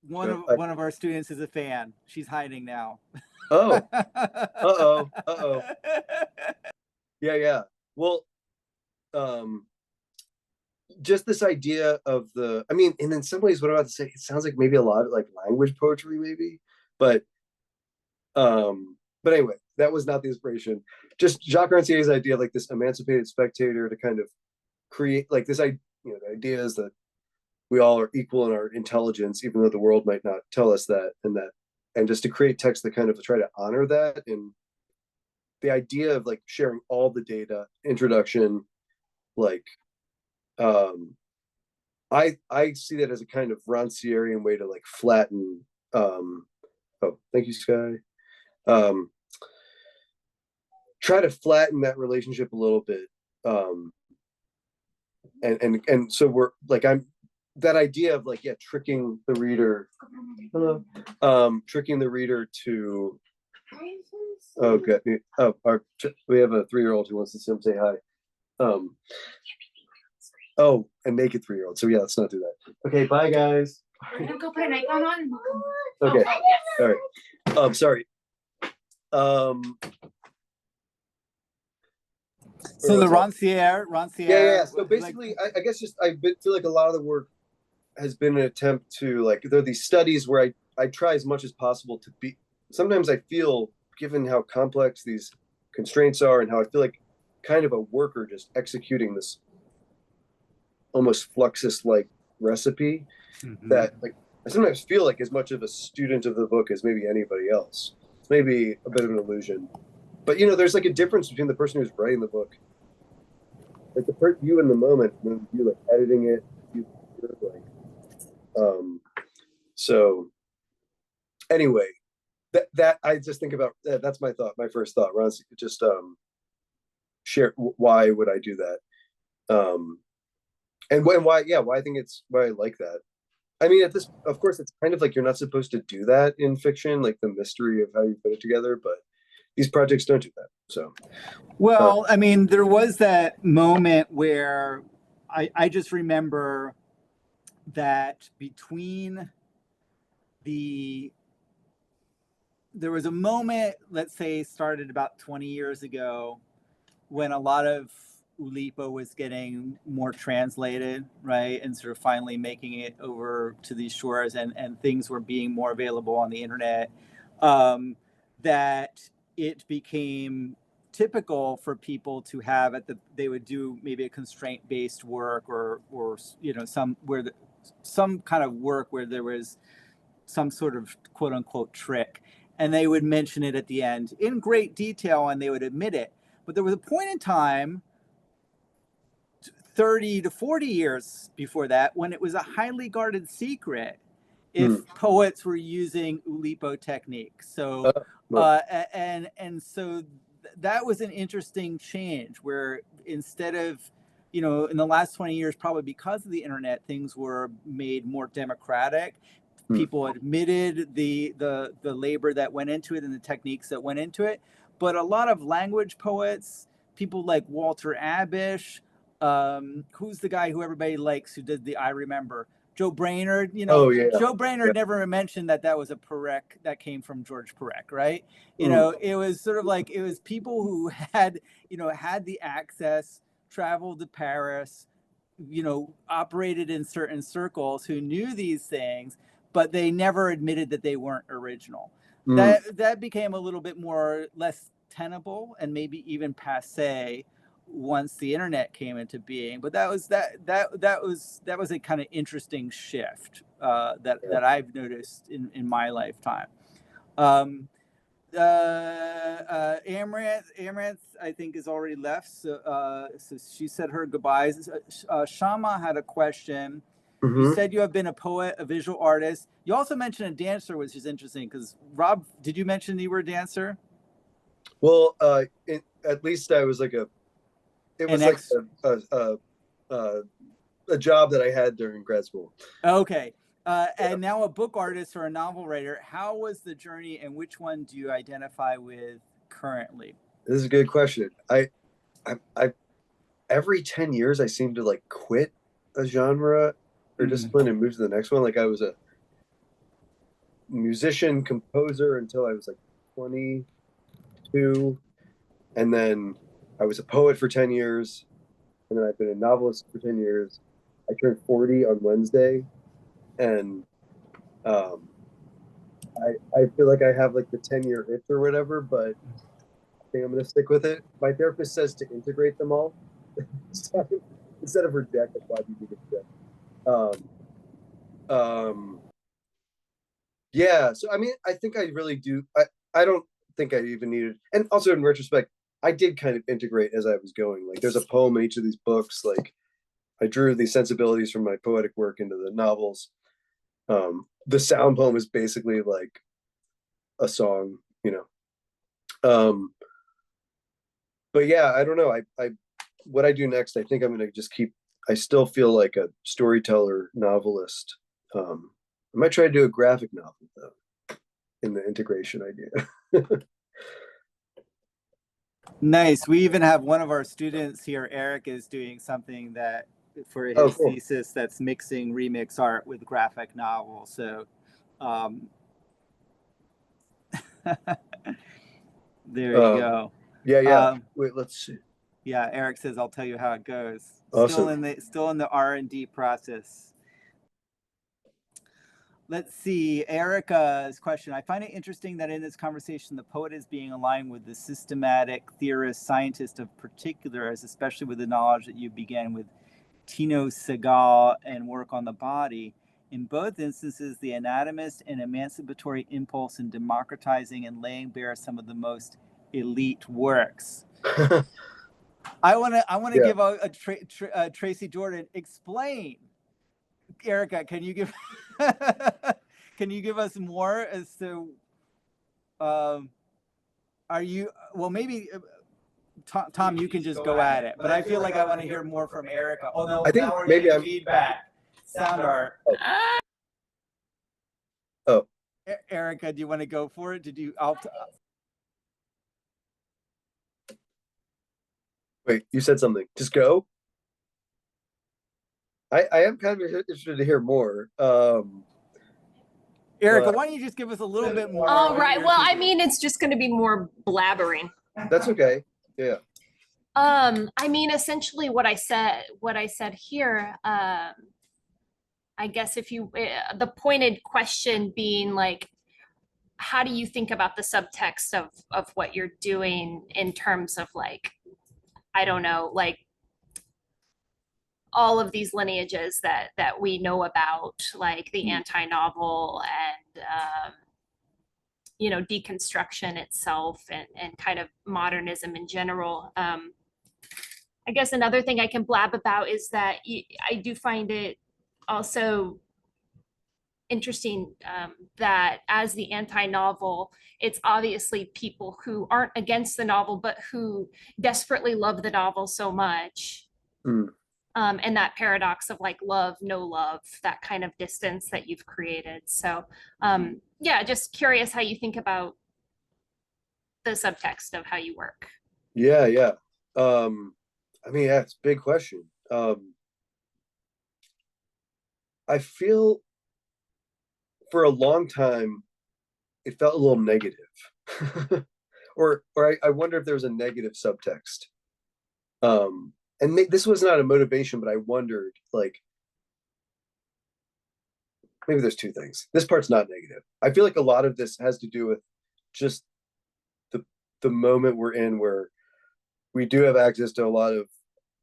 One of our students is a fan. She's hiding now. Oh, uh-oh. Yeah. Well, just this idea of I mean, and in some ways, what I'm about to say, it sounds like maybe a lot of like language poetry, maybe, but anyway, that was not the inspiration. Just Jacques Rancière's idea, like this emancipated spectator to kind of create like this, the idea is that we all are equal in our intelligence, even though the world might not tell us that, and just to create text that kind of try to honor that. And the idea of like sharing all the data, introduction, like, I see that as a kind of Rancièrean way to like flatten, oh, thank you, Sky. Try to flatten that relationship a little bit. And so we're like, that idea of like, yeah, tricking the reader, tricking the reader to, oh, good. Oh, we have a 3-year-old who wants to say hi. Oh, and naked 3-year-old. So yeah, let's not do that. Okay, bye guys. I'm gonna go put an icon on. Okay, all right. Sorry. So the Rancière. Yeah. So basically, like, I guess just feel like a lot of the work has been an attempt to like, there are these studies where I try as much as possible to be. Sometimes I feel, given how complex these constraints are and how I feel like kind of a worker just executing this almost Fluxus-like recipe, that like I sometimes feel like as much of a student of the book as maybe anybody else. It's maybe a bit of an illusion, but there's like a difference between the person who's writing the book, like you in the moment, and you like editing it, so anyway, that I just think about that's my first thought. Ron, just share why would I do that, and why I think why I like that. I mean, of course, it's kind of like you're not supposed to do that in fiction, like the mystery of how you put it together, but these projects don't do that. So, well, I mean, there was that moment where I just remember that there was a moment, let's say, started about 20 years ago, when a lot of Oulipo was getting more translated, right? And sort of finally making it over to these shores, and things were being more available on the internet, that it became typical for people to have they would do maybe a constraint-based work or some kind of work where there was some sort of quote unquote trick, and they would mention it at the end in great detail and they would admit it. But there was a point in time 30 to 40 years before that when it was a highly guarded secret if poets were using Oulipo techniques. So and so that was an interesting change, where instead of in the last 20 years, probably because of the internet, things were made more democratic. People admitted the labor that went into it and the techniques that went into it. But a lot of language poets, people like Walter Abish, who's the guy who everybody likes who did the I Remember? Joe Brainerd, Joe Brainerd never mentioned that was a Perec that came from George Perec, right? It was sort of like, it was people who had the access, traveled to Paris, operated in certain circles, who knew these things, but they never admitted that they weren't original. That became a little bit less tenable and maybe even passé once the internet came into being. But that was a kind of interesting shift that I've noticed in my lifetime. Amaranth, I think, is already left. So she said her goodbyes. Shama had a question. You said you have been a poet, a visual artist. You also mentioned a dancer, which is interesting because Rob, did you mention you were a dancer? Well, at least I was like a job that I had during grad school. Okay. And now a book artist or a novel writer. How was the journey, and which one do you identify with currently? This is a good question. I every 10 years I seem to like quit a genre or discipline and move to the next one. Like I was a musician, composer until I was like 22, and then I was a poet for 10 years, and then I've been a novelist for 10 years. I turned 40 on Wednesday, and I feel like I have like the 10-year itch or whatever, but I think I'm going to stick with it. My therapist says to integrate them all instead of reject. That's why you reject. Yeah, so I mean, I think I really do. I don't think I even needed, and also in retrospect, I did kind of integrate as I was going. Like there's a poem in each of these books. Like I drew these sensibilities from my poetic work into the novels. The sound poem is basically like a song, you know. But yeah, I don't know. I what I do next, I think I'm gonna just keep. I still feel like a storyteller, novelist. I might try to do a graphic novel though, in the integration idea. Nice. We even have one of our students here, Eric, is doing something that for his cool. thesis that's mixing remix art with graphic novel. So there you go. Yeah. Wait, let's see. Yeah, Eric says, I'll tell you how it goes. Awesome. Still in the R&D process. Let's see, Erica's question. I find it interesting that in this conversation, the poet is being aligned with the systematic theorist, scientist of particulars, especially with the knowledge that you began with Tino Segal and work on the body. In both instances, the anatomist and emancipatory impulse in democratizing and laying bare some of the most elite works. I want to give a Tracy Jordan explain. Erica, can you give us more as to are you maybe Tom, you can just go at it, but I feel like I want to hear more from Erica. Oh no, I think maybe I'm feedback. Sound art. Oh. Erica, do you want to go for it? Wait, you said something. Just go. I am kind of interested to hear more. Erica, why don't you just give us a little bit more? All right. Well, I mean, it's just going to be more blabbering. That's okay. Yeah. I mean, essentially what I said here, I guess if you, the pointed question being like, how do you think about the subtext of what you're doing in terms of like, I don't know, like all of these lineages that we know about, like the anti-novel and you know, deconstruction itself and kind of modernism in general. I guess another thing I can blab about is that I do find it also interesting that as the anti-novel, it's obviously people who aren't against the novel, but who desperately love the novel so much. And that paradox of like love, no love, that kind of distance that you've created. So yeah, just curious how you think about the subtext of how you work. Yeah. I mean, yeah, it's a big question. I feel for a long time, it felt a little negative. or I wonder if there was a negative subtext. And this was not a motivation, but I wondered, like, maybe there's two things. This part's not negative. I feel like a lot of this has to do with just the moment we're in, where we do have access to a lot of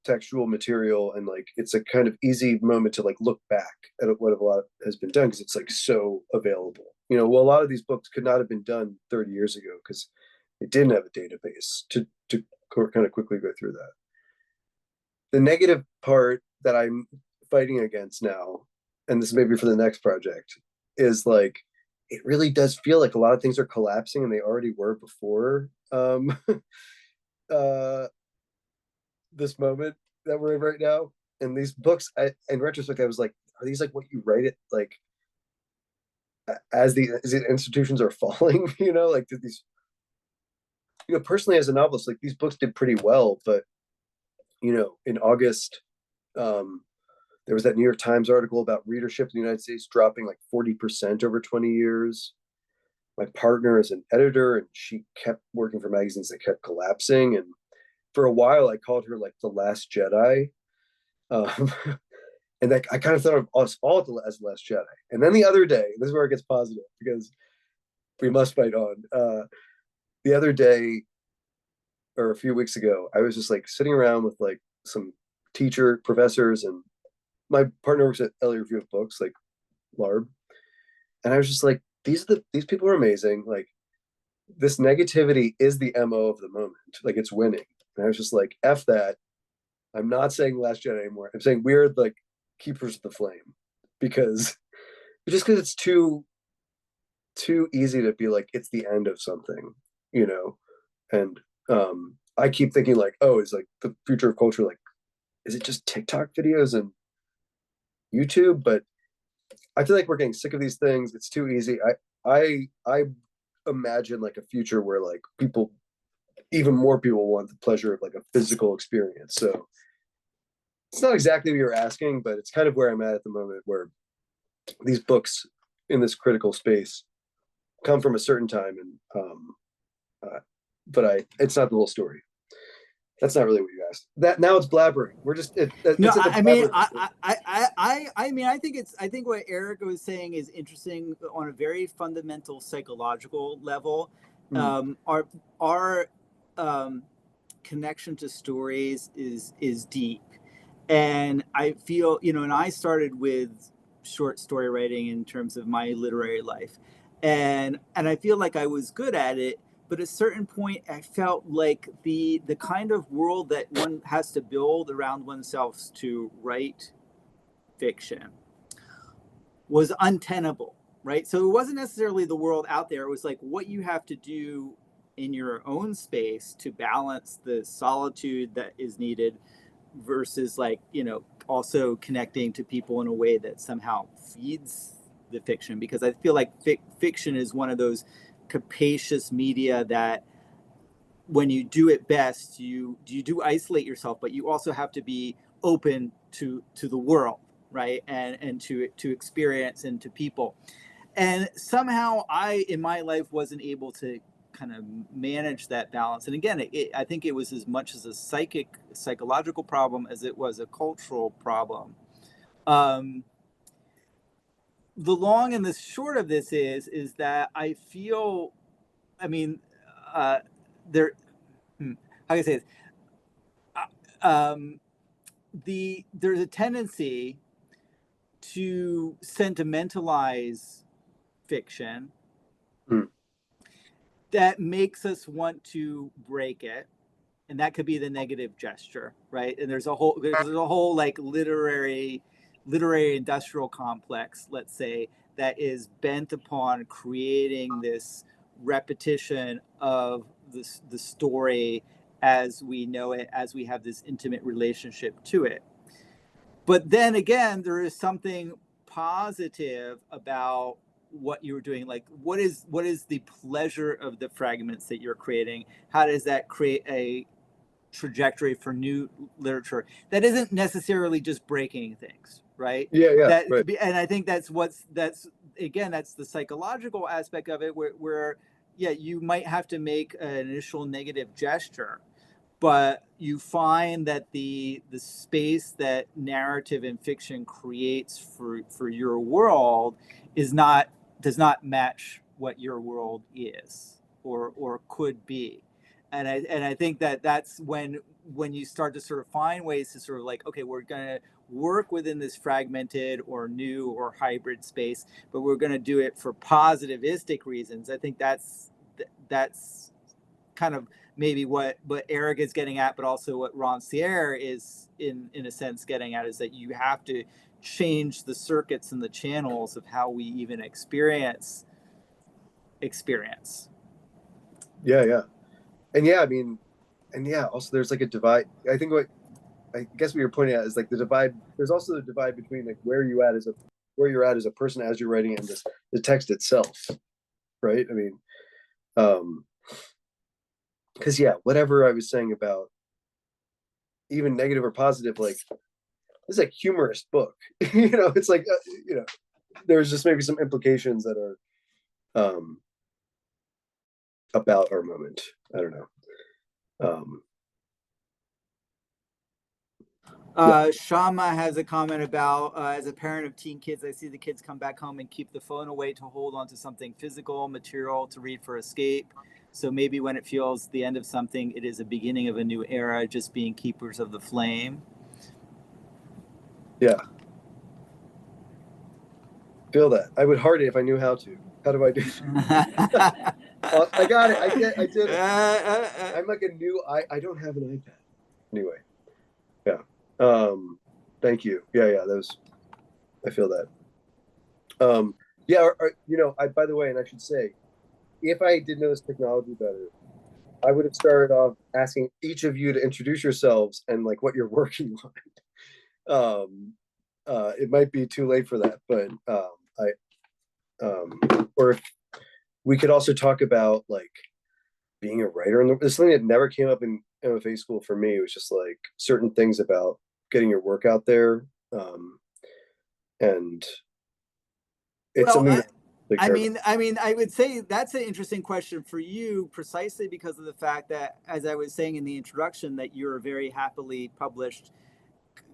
textual material, and like it's a kind of easy moment to like look back at what a lot has been done because it's like so available. you know, well, a lot of these books could not have been done 30 years ago because it didn't have a database to kind of quickly go through that. The negative part that I'm fighting against now, and this may be for the next project, is like, it really does feel like a lot of things are collapsing, and they already were before this moment that we're in right now. And these books, in retrospect, I was like, are these like what you write it like as the institutions are falling? You know, like, did these, you know, personally as a novelist, like these books did pretty well, but you know, in August, there was that New York Times article about readership in the United States dropping like 40% over 20 years. My partner is an editor, and she kept working for magazines that kept collapsing. And for a while, I called her like the Last Jedi. And that, I kind of thought of us all as the Last Jedi. And then the other day, this is where it gets positive because we must fight on. The other day, or a few weeks ago, I was just like sitting around with like some professors, and my partner works at LA Review of Books, like LARB. And I was just like, these people are amazing. Like, this negativity is the MO of the moment. Like, it's winning. And I was just like, F that. I'm not saying Last Jedi anymore. I'm saying we're like keepers of the flame, because it's too easy to be like, it's the end of something, you know? And I keep thinking like, oh, is like the future of culture, like, is it just TikTok videos and YouTube? But I feel like we're getting sick of these things. It's too easy. I imagine like a future where like even more people want the pleasure of like a physical experience. So it's not exactly what you're asking, but it's kind of where I'm at the moment, where these books in this critical space come from a certain time, and but it's not the whole story. That's not really what you asked. That now it's blabbering. We're just no. I mean, I think what Eric was saying is interesting on a very fundamental psychological level. Our connection to stories is deep, and I feel, you know, and I started with short story writing in terms of my literary life, and I feel like I was good at it. But at a certain point, I felt like the kind of world that one has to build around oneself to write fiction was untenable, right? So it wasn't necessarily the world out there. It was like what you have to do in your own space to balance the solitude that is needed versus, like, you know, also connecting to people in a way that somehow feeds the fiction. Because I feel like fiction is one of those capacious media that when you do it best, you do isolate yourself, but you also have to be open to the world, right? And to experience and to people. And somehow I, in my life, wasn't able to kind of manage that balance. And again, I think it was as much as a psychological problem as it was a cultural problem. The long and the short of this is that I feel, I mean, there, how can I say this? There's a tendency to sentimentalize fiction that makes us want to break it, and that could be the negative gesture, right? And there's a whole like literary industrial complex, let's say, that is bent upon creating this repetition of the story as we know it, as we have this intimate relationship to it. But then again, there is something positive about what you're doing. Like, what is the pleasure of the fragments that you're creating? How does that create a trajectory for new literature that isn't necessarily just breaking things, right? Right. And I think that's the psychological aspect of it, where yeah, you might have to make an initial negative gesture, but you find that the space that narrative and fiction creates for your world does not match what your world is or could be. And I think that's when you start to sort of find ways to sort of like, okay, we're work within this fragmented or new or hybrid space, but we're going to do it for positivistic reasons. I think that's kind of maybe what Eric is getting at, but also what Rancière is in a sense getting at, is that you have to change the circuits and the channels of how we even experience. Yeah. And yeah, I mean, and yeah, also there's like a divide. I think what you're pointing at is like the divide. There's also the divide between like where you're at as a person as you're writing it, and the text itself, right? I mean, because yeah, whatever I was saying about even negative or positive, like this is a humorous book. It's like there's just maybe some implications that are about our moment. I don't know. Shama has a comment about, as a parent of teen kids, I see the kids come back home and keep the phone away to hold on to something physical, material to read for escape. So maybe when it feels the end of something, it is a beginning of a new era, just being keepers of the flame. Yeah. Feel that. I would heart it if I knew how to. How do I do it? I got it. I did it. I'm like a new, I don't have an iPad. Anyway. Yeah. Thank you. Yeah. I feel that. Yeah. By the way, and I should say, if I did know this technology better, I would have started off asking each of you to introduce yourselves and like what you're working on. It might be too late for that, but or if we could also talk about like being a writer. And there's something that never came up in MFA school for me. It was just like certain things about getting your work out there, and it's something. I mean, I would say that's an interesting question for you, precisely because of the fact that, as I was saying in the introduction, that you're a very happily published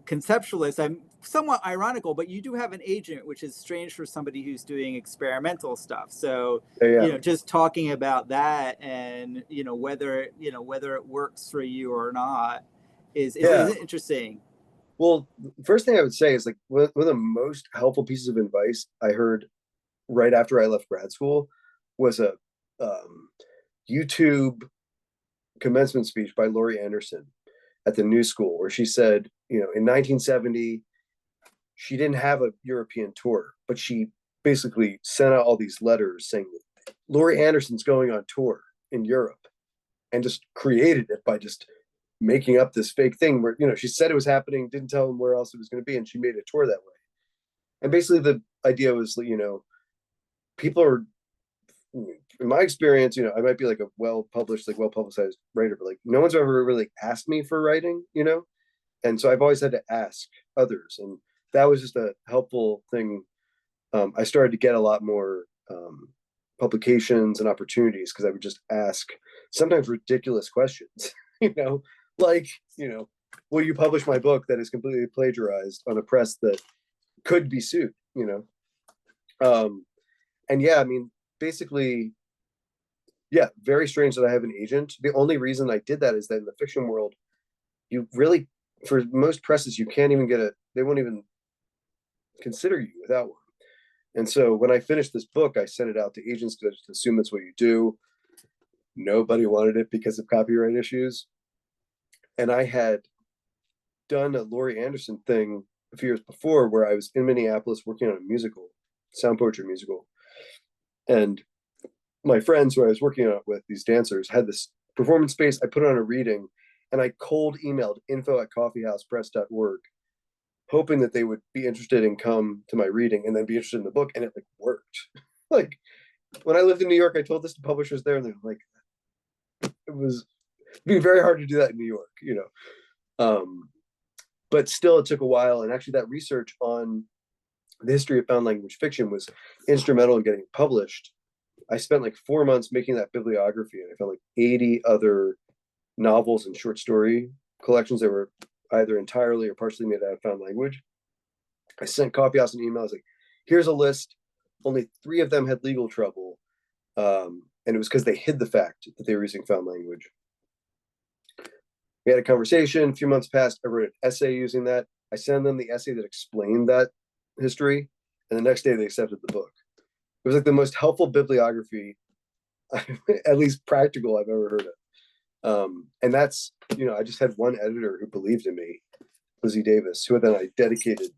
conceptualist. I'm somewhat ironical, but you do have an agent, which is strange for somebody who's doing experimental stuff. So, just talking about that and, whether it works for you or not is interesting. Well, the first thing I would say is like one of the most helpful pieces of advice I heard right after I left grad school was a YouTube commencement speech by Laurie Anderson at the New School, where she said, in 1970, she didn't have a European tour, but she basically sent out all these letters saying Laurie Anderson's going on tour in Europe, and just created it by just making up this fake thing where, she said it was happening, didn't tell them where else it was going to be, and she made a tour that way. And basically the idea was, people are, in my experience, I might be like a well-publicized writer, but like no one's ever really asked me for writing, and so I've always had to ask others, and that was just a helpful thing. I started to get a lot more publications and opportunities because I would just ask sometimes ridiculous questions, like, will you publish my book that is completely plagiarized on a press that could be sued, and yeah, I mean, basically, yeah, very strange that I have an agent. The only reason I did that is that in the fiction world, you really, for most presses, you can't even they won't even consider you without one. And so when I finished this book, I sent it out to agents to assume that's what you do. Nobody wanted it because of copyright issues. And I had done a Laurie Anderson thing a few years before where I was in Minneapolis working on a musical, sound poetry musical. And my friends who I was working on it with, these dancers, had this performance space. I put on a reading, and I cold emailed info@coffeehousepress.org, hoping that they would be interested and come to my reading and then be interested in the book. And it like worked. Like when I lived in New York, I told this to publishers there, and they're like, it'd be very hard to do that in New York, but still it took a while. And actually that research on the history of found language fiction was instrumental in getting published. I spent like 4 months making that bibliography, and I found like 80 other novels and short story collections that were either entirely or partially made out of found language. I sent Coffee House an email. I was like, here's a list. Only 3 of them had legal trouble. And it was because they hid the fact that they were using found language. We had a conversation. A few months passed. I wrote an essay using that. I send them the essay that explained that history, and the next day they accepted the book. It was like the most helpful bibliography, at least practical, I've ever heard of. And that's, I just had one editor who believed in me, Lizzie Davis, who then I dedicated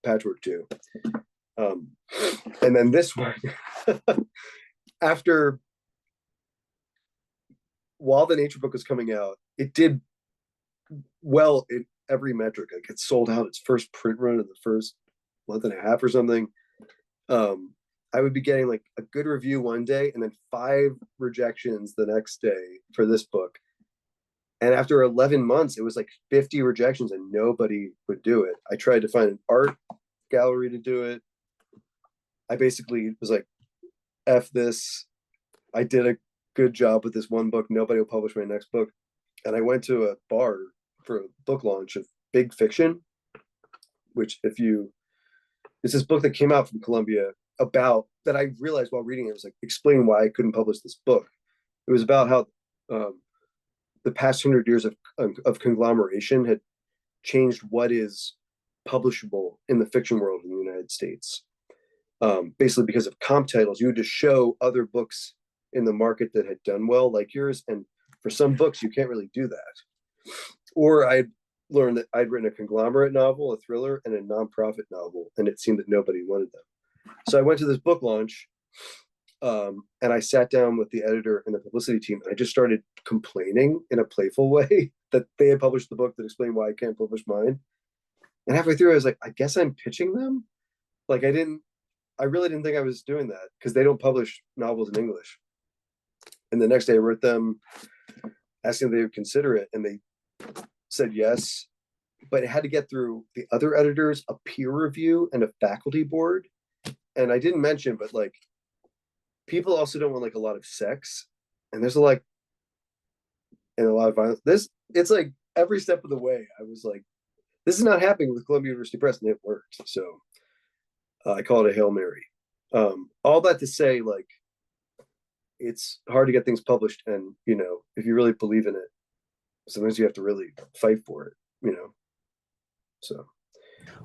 Patchwork to. And then this one, while the nature book was coming out, it did well in every metric. Like it sold out its first print run in the first month and a half or something. I would be getting like a good review one day and then 5 rejections the next day for this book. And after 11 months, it was like 50 rejections and nobody would do it. I tried to find an art gallery to do it. I basically was like, F this. I did a good job with this one book. Nobody will publish my next book. And I went to a bar for a book launch of Big Fiction, which it's this book that came out from Columbia about, that I realized while reading it, was like explaining why I couldn't publish this book. It was about how the past 100 years of conglomeration had changed what is publishable in the fiction world in the United States. Basically because of comp titles, you would just show other books in the market that had done well like yours, and for some books you can't really do that. Or I'd learned that I'd written a conglomerate novel, a thriller, and a nonprofit novel, and it seemed that nobody wanted them. So I went to this book launch, and I sat down with the editor and the publicity team, and I just started complaining in a playful way that they had published the book that explained why I can't publish mine. And halfway through I was like, I guess I'm pitching them. Like I really didn't think I was doing that, because they don't publish novels in English. And the next day I wrote them asking if they would consider it, and they said yes, but it had to get through the other editors, a peer review, and a faculty board. And I didn't mention, but like, people also don't want like a lot of sex, and there's a lot of violence. It's like every step of the way I was like, this is not happening with Columbia University Press, and it worked. So I call it a Hail Mary. All that to say, like, it's hard to get things published, and if you really believe in it, sometimes you have to really fight for it. So.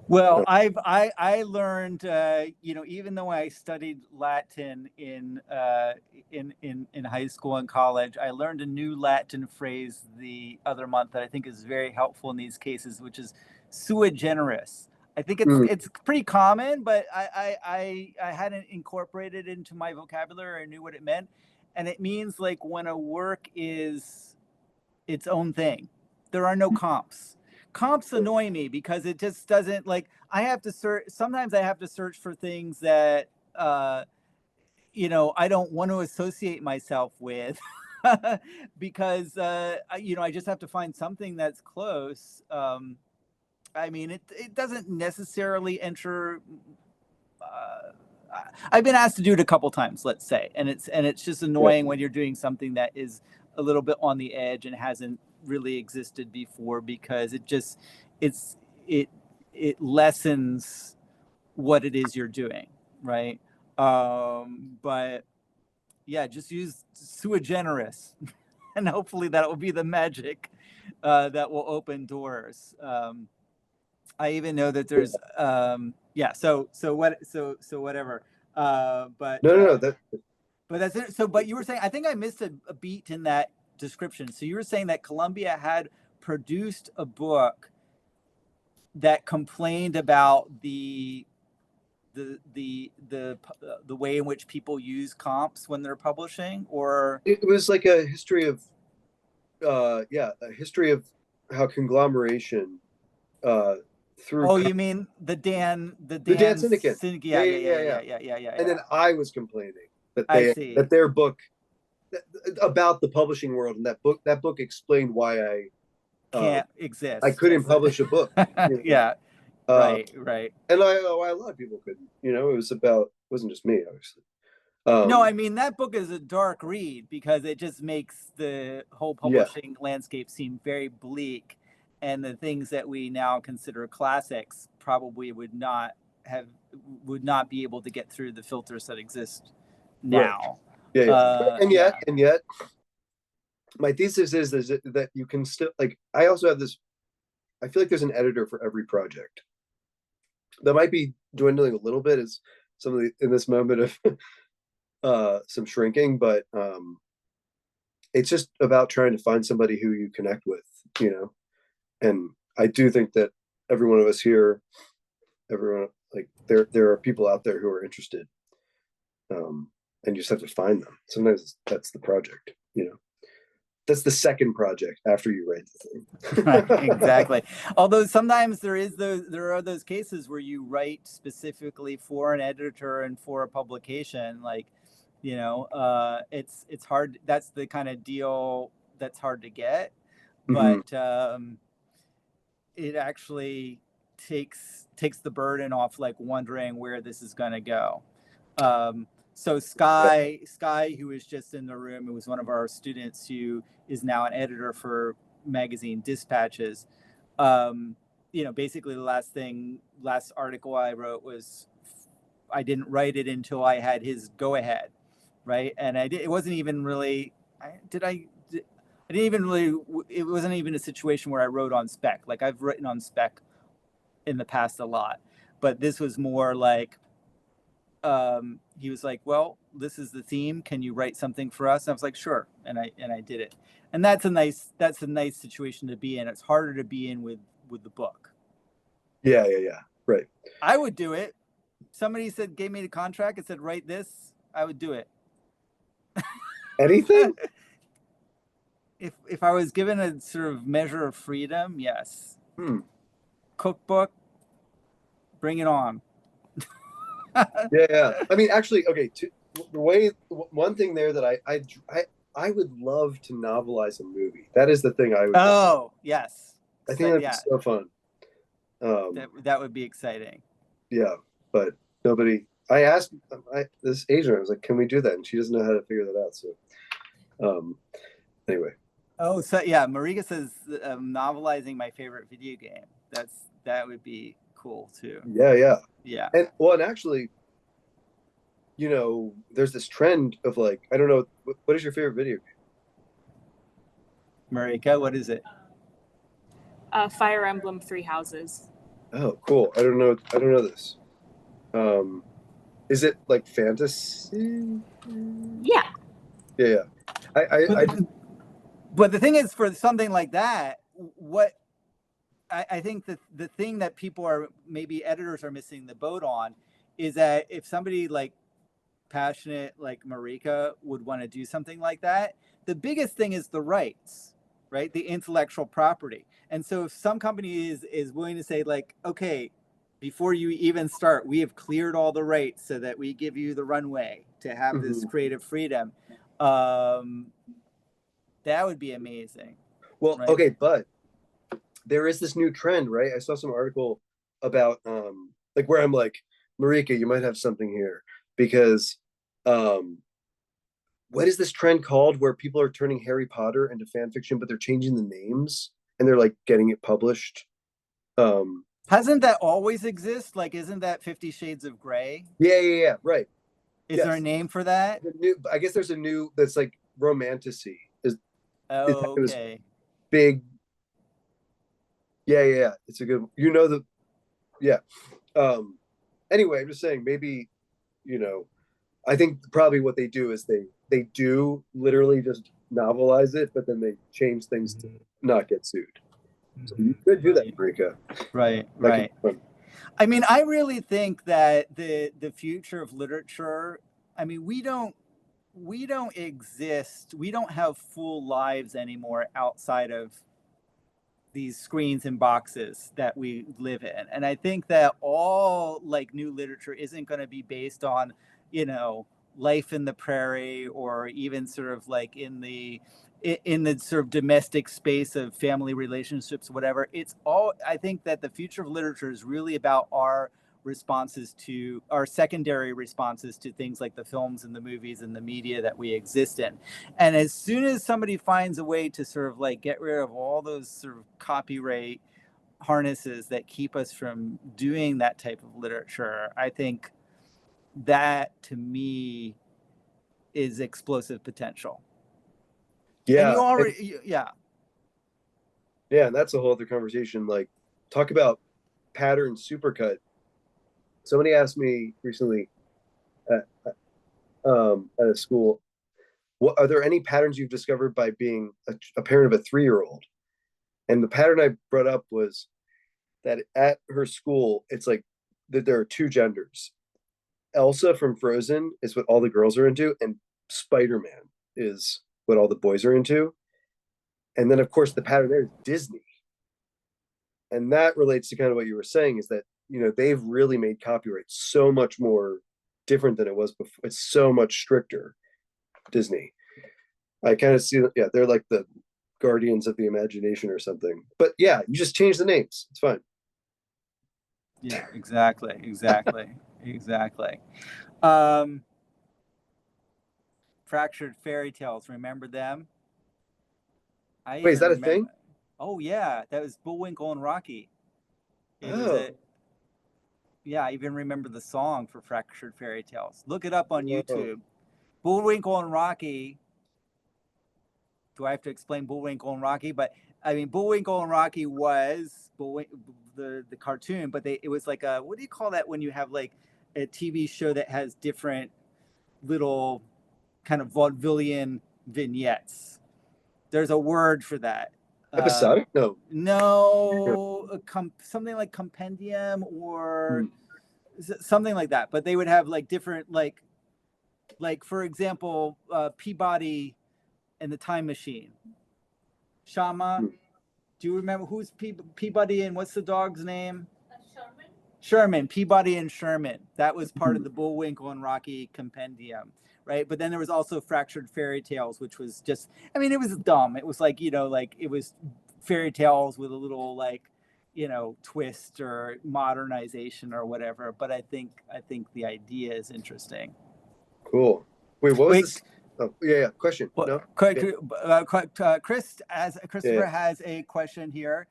Well, I learned, even though I studied Latin in high school and college, I learned a new Latin phrase the other month that I think is very helpful in these cases, which is sui generis. I think it's pretty common, but I hadn't incorporated it into my vocabulary. I knew what it meant, and it means like when a work is its own thing. There are no comps. Comps annoy me because it just doesn't, like, I have to search. Sometimes I have to search for things that I don't want to associate myself with because I just have to find something that's close. I mean, it doesn't necessarily enter. I've been asked to do it a couple times, let's say, and it's just annoying when you're doing something that is a little bit on the edge and hasn't really existed before, because it lessens what it is you're doing, right? But yeah, just use sui generis, and hopefully that will be the magic that will open doors. I even know that there's so whatever. But No, but that's it. So, but you were saying, I think I missed a beat in that description. So you were saying that Columbia had produced a book that complained about the way in which people use comps when they're publishing, or it was like a history of how conglomeration through. Oh, you mean the Dan Syndicate? Yeah. And then I was complaining that their book about the publishing world, and that book explained why I can't exist. I couldn't publish a book. Yeah. Right. And a lot of people couldn't. It wasn't just me, obviously. No, I mean, that book is a dark read because it just makes the whole publishing landscape seem very bleak, and the things that we now consider classics probably would not be able to get through the filters that exist now. Right. Yeah. And yet my thesis is that you can still, like, I also have this I feel like there's an editor for every project. That might be dwindling a little bit as some of the in this moment of some shrinking, but it's just about trying to find somebody who you connect with, you know. And I do think that every one of us here, everyone, like there are people out there who are interested, and you just have to find them. Sometimes that's the project, you know. That's the second project after you write the thing. Right, exactly. Although sometimes there are those cases where you write specifically for an editor and for a publication, like, you know, it's hard. That's the kind of deal that's hard to get, but it actually takes the burden off, like wondering where this is going to go. So Sky, who was just in the room, who was one of our students who is now an editor for magazine Dispatches. You know, basically the last article I wrote was, I didn't write it until I had his go ahead, right? And it wasn't even really, it wasn't even a situation where I wrote on spec. Like, I've written on spec in the past a lot, but this was more like, he was like, well, this is the theme. Can you write something for us? And I was like, sure. And I did it. And that's a nice situation to be in. It's harder to be in with the book. Yeah. Right. I would do it. Somebody gave me the contract and said, write this, I would do it. Anything? If I was given a sort of measure of freedom, yes. Cookbook, bring it on. Yeah. I mean, actually, okay. One thing there that I would love to novelize a movie. That is the thing I would. Oh, yes. I think that'd be so fun. That would be exciting. Yeah, but nobody. I asked this Asian. I was like, "Can we do that?" And she doesn't know how to figure that out. So, anyway. Oh, so yeah, Marika says novelizing my favorite video game. That would be cool too. Yeah. And actually, you know, there's this trend of, like, I don't know, what is your favorite video game? Marika, what is it? Fire Emblem Three Houses. Oh, cool. I don't know this. Is it like fantasy? Yeah. Yeah. But the thing is, for something like that, what I think that the thing that maybe editors are missing the boat on is that if somebody like passionate like Marika would want to do something like that, the biggest thing is the rights, right? The intellectual property. And so if some company is willing to say, like, okay, before you even start, we have cleared all the rights so that we give you the runway to have this creative freedom, that would be amazing. Well, right? Okay, but there is this new trend, right? I saw some article about like, where I'm like, Marika, you might have something here, because what is this trend called where people are turning Harry Potter into fan fiction, but they're changing the names and they're like getting it published? Hasn't that always exist? Like, isn't that 50 Shades of Grey? Yeah, right. Is there a name for that? I guess there's a new that's like romantasy. Okay. Big. Yeah. It's a good. You know yeah. Anyway, I'm just saying, maybe, you know, I think probably what they do is they do literally just novelize it, but then they change things to not get sued. So you could do that, Marika. Right. I mean, I really think that the future of literature, I mean, we don't exist, we don't have full lives anymore outside of these screens and boxes that we live in. And I think that all like new literature isn't going to be based on, you know, life in the prairie, or even sort of like in the sort of domestic space of family relationships, whatever. It's all, I think that the future of literature is really about our secondary responses to things like the films and the movies and the media that we exist in. And as soon as somebody finds a way to sort of like get rid of all those sort of copyright harnesses that keep us from doing that type of literature, I think that, to me, is explosive potential. Yeah. And you already, yeah. Yeah, and that's a whole other conversation. Like, talk about pattern supercut. Somebody asked me recently at, at a school, what are there any patterns you've discovered by being a parent of a 3-year-old? And the pattern I brought up was that at her school, it's like that there are 2 genders. Elsa from Frozen is what all the girls are into, and Spider-Man is what all the boys are into. And then, of course, the pattern there is Disney. And that relates to kind of what you were saying, is that, you know, they've really made copyright so much more different than it was before. It's so much stricter, Disney. I kind of see that, yeah, they're like the guardians of the imagination or something. But yeah, you just change the names. It's fine. Yeah, exactly. Fractured fairy tales, remember them? Wait, is that a thing? Oh yeah, that was Bullwinkle and Rocky. Yeah, I even remember the song for Fractured Fairy Tales. Look it up on YouTube. Bullwinkle and Rocky. Do I have to explain Bullwinkle and Rocky? But I mean, Bullwinkle and Rocky was the cartoon, but it was like a, what do you call that when you have like a TV show that has different little kind of vaudevillian vignettes? There's a word for that. Episodic? No, something like compendium or something like that. But they would have like different, like for example, Peabody and the Time Machine. Shama, do you remember who's Peabody and what's the dog's name? Sherman, Peabody and Sherman. That was part of the Bullwinkle and Rocky compendium, right? But then there was also Fractured Fairy Tales, which was just, I mean, it was dumb. It was like, you know, like it was fairy tales with a little like, you know, twist or modernization or whatever. But I think the idea is interesting. Cool. Wait, what was this? Oh, yeah. Question. No. Christopher has a question here.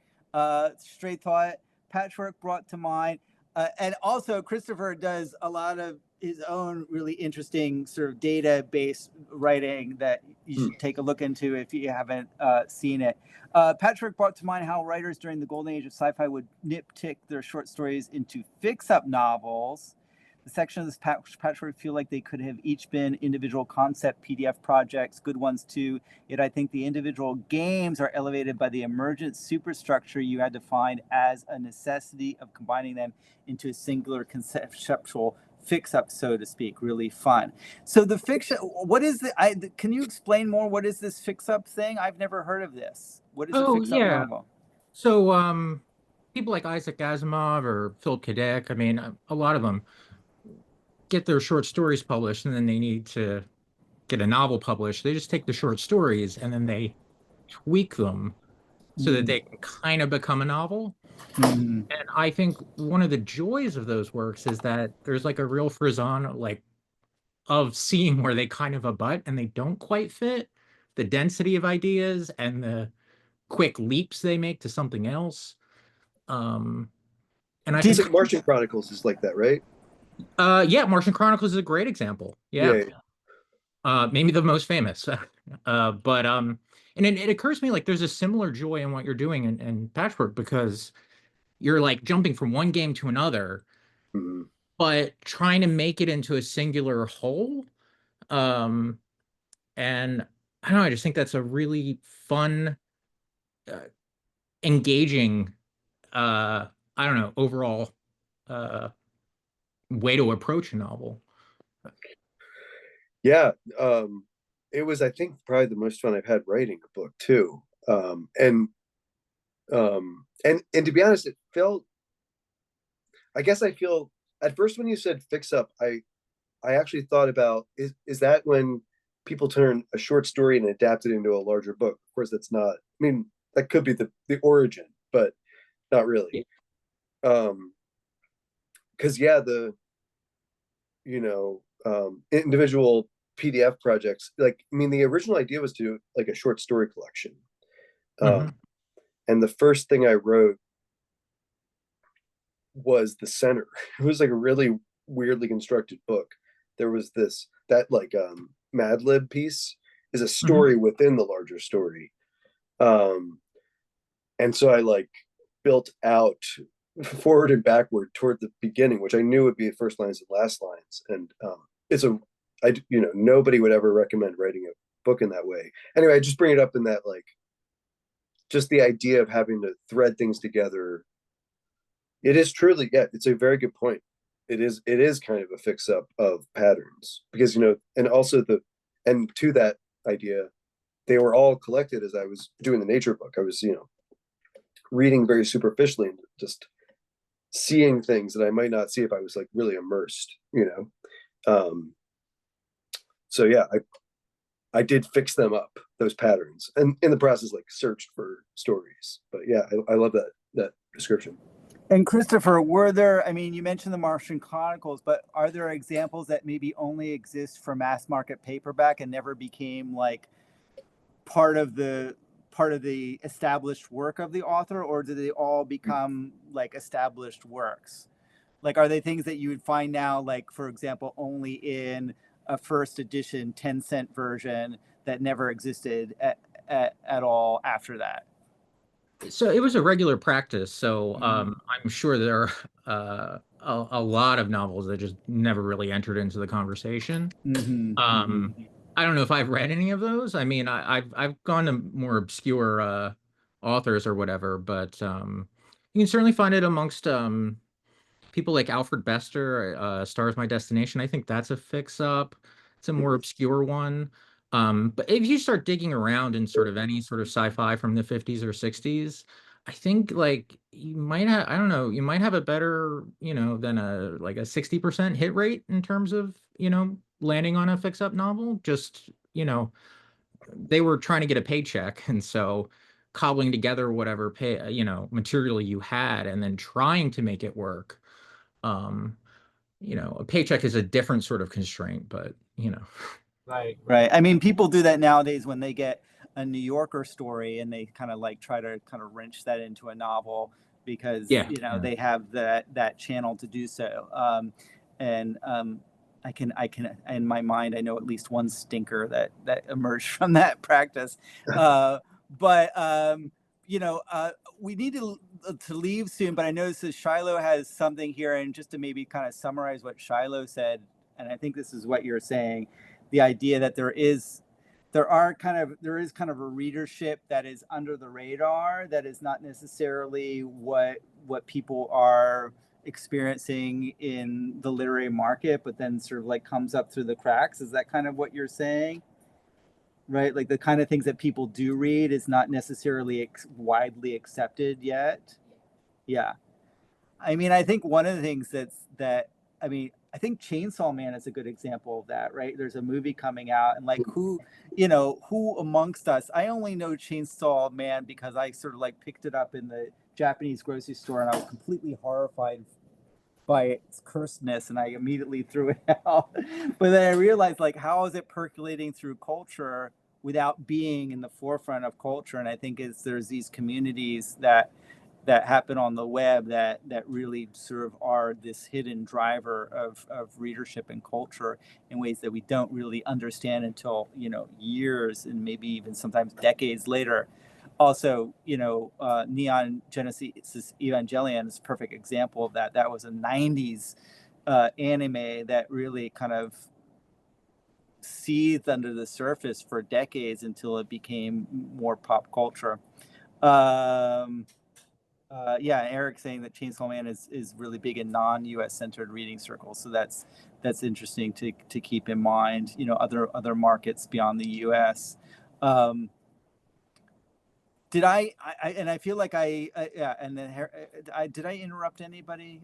Straight thought. Patchwork brought to mind, and also Christopher does a lot of his own really interesting sort of database writing that you should take a look into if you haven't seen it. Patchwork brought to mind how writers during the golden age of sci-fi would nitpick their short stories into fix-up novels. The section of this Patchwork feel like they could have each been individual concept PDF projects, good ones too. Yet I think the individual games are elevated by the emergent superstructure you had to find as a necessity of combining them into a singular conceptual fix-up, so to speak. Really fun. So the fiction, what is the? Can you explain more? What is this fix-up thing? I've never heard of this. What is a fix-up novel? So people like Isaac Asimov or Philip K. Dick, I mean, a lot of them get their short stories published, and then they need to get a novel published. They just take the short stories and then they tweak them so that they can kind of become a novel. And I think one of the joys of those works is that there's like a real frisson like of seeing where they kind of abut and they don't quite fit, the density of ideas and the quick leaps they make to something else. And I think like Martian Chronicles is like that, right? Yeah, Martian Chronicles is a great example. Yeah. Maybe the most famous. And it occurs to me like there's a similar joy in what you're doing in Patchwork, because you're like jumping from one game to another, but trying to make it into a singular whole. And I don't know, I just think that's a really fun, engaging, I don't know, overall way to approach a novel. Yeah. It was, I think, probably the most fun I've had writing a book too. And to be honest, it felt, I guess I feel at first when you said fix up, I actually thought about, is that when people turn a short story and adapt it into a larger book? Of course, that's not, I mean, that could be the origin, but not really. Because yeah, the, you know, individual PDF projects, like, I mean, the original idea was to do like a short story collection. And the first thing I wrote was the center. It was like a really weirdly constructed book. There was that like Mad Lib piece is a story within the larger story. And so I like built out forward and backward toward the beginning, which I knew would be the first lines and last lines. And nobody would ever recommend writing a book in that way. Anyway, I just bring it up in that, like, just the idea of having to thread things together. It is truly, yeah, it's a very good point. It is kind of a fix up of patterns, because, and also and to that idea, they were all collected as I was doing the nature book. I was, reading very superficially and just seeing things that I might not see if I was like really immersed, so yeah, I did fix them up, those patterns, and in the process, like, searched for stories. But yeah, I love that description. And Christopher, you mentioned the Martian Chronicles, but are there examples that maybe only exist for mass market paperback and never became like part of the established work of the author, or do they all become like established works? Like, are they things that you would find now, like, for example, only in a first edition 10-cent version that never existed at all after that? So it was a regular practice. So I'm sure there are a lot of novels that just never really entered into the conversation. I don't know if I've read any of those. I mean, I've gone to more obscure authors or whatever, but you can certainly find it amongst people like Alfred Bester. Star Is My Destination. I think that's a fix-up. It's a more obscure one. But if you start digging around in sort of any sort of sci-fi from the 50s or 60s, I think like you might have, I don't know, you might have a better, than a 60% hit rate in terms of, landing on a fix-up novel. Just, they were trying to get a paycheck, and so cobbling together whatever material you had and then trying to make it work. A paycheck is a different sort of constraint, but Right. I mean, people do that nowadays when they get a New Yorker story and they kind of like try to kind of wrench that into a novel because they have that channel to do so. I can in my mind I know at least one stinker that emerged from that practice. We need to leave soon, but I noticed that Shiloh has something here, and just to maybe kind of summarize what Shiloh said, and I think this is what you're saying. The idea that there is kind of a readership that is under the radar, that is not necessarily what people are experiencing in the literary market, but then sort of like comes up through the cracks. Is that kind of what you're saying? Right? Like the kind of things that people do read is not necessarily widely accepted yet. Yeah. I mean, I think one of the things I think Chainsaw Man is a good example of that, right? There's a movie coming out, and like who amongst us, I only know Chainsaw Man because I sort of like picked it up in the Japanese grocery store and I was completely horrified by its cursedness and I immediately threw it out. But then I realized, like, how is it percolating through culture without being in the forefront of culture? And I think there's these communities that happen on the web that really sort of are this hidden driver of readership and culture in ways that we don't really understand until years and maybe even sometimes decades later. Also, Neon Genesis Evangelion is a perfect example of that. That was a 90s anime that really kind of seethed under the surface for decades until it became more pop culture. Eric saying that Chainsaw Man is really big in non-US centered reading circles, so that's interesting to keep in mind. Other markets beyond the US. Did I feel like did I interrupt anybody?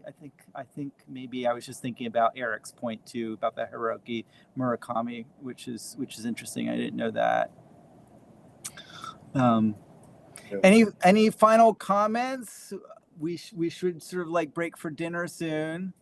I think maybe I was just thinking about Eric's point too about the Haruki Murakami, which is interesting. I didn't know that. Any final comments? We should sort of like break for dinner soon.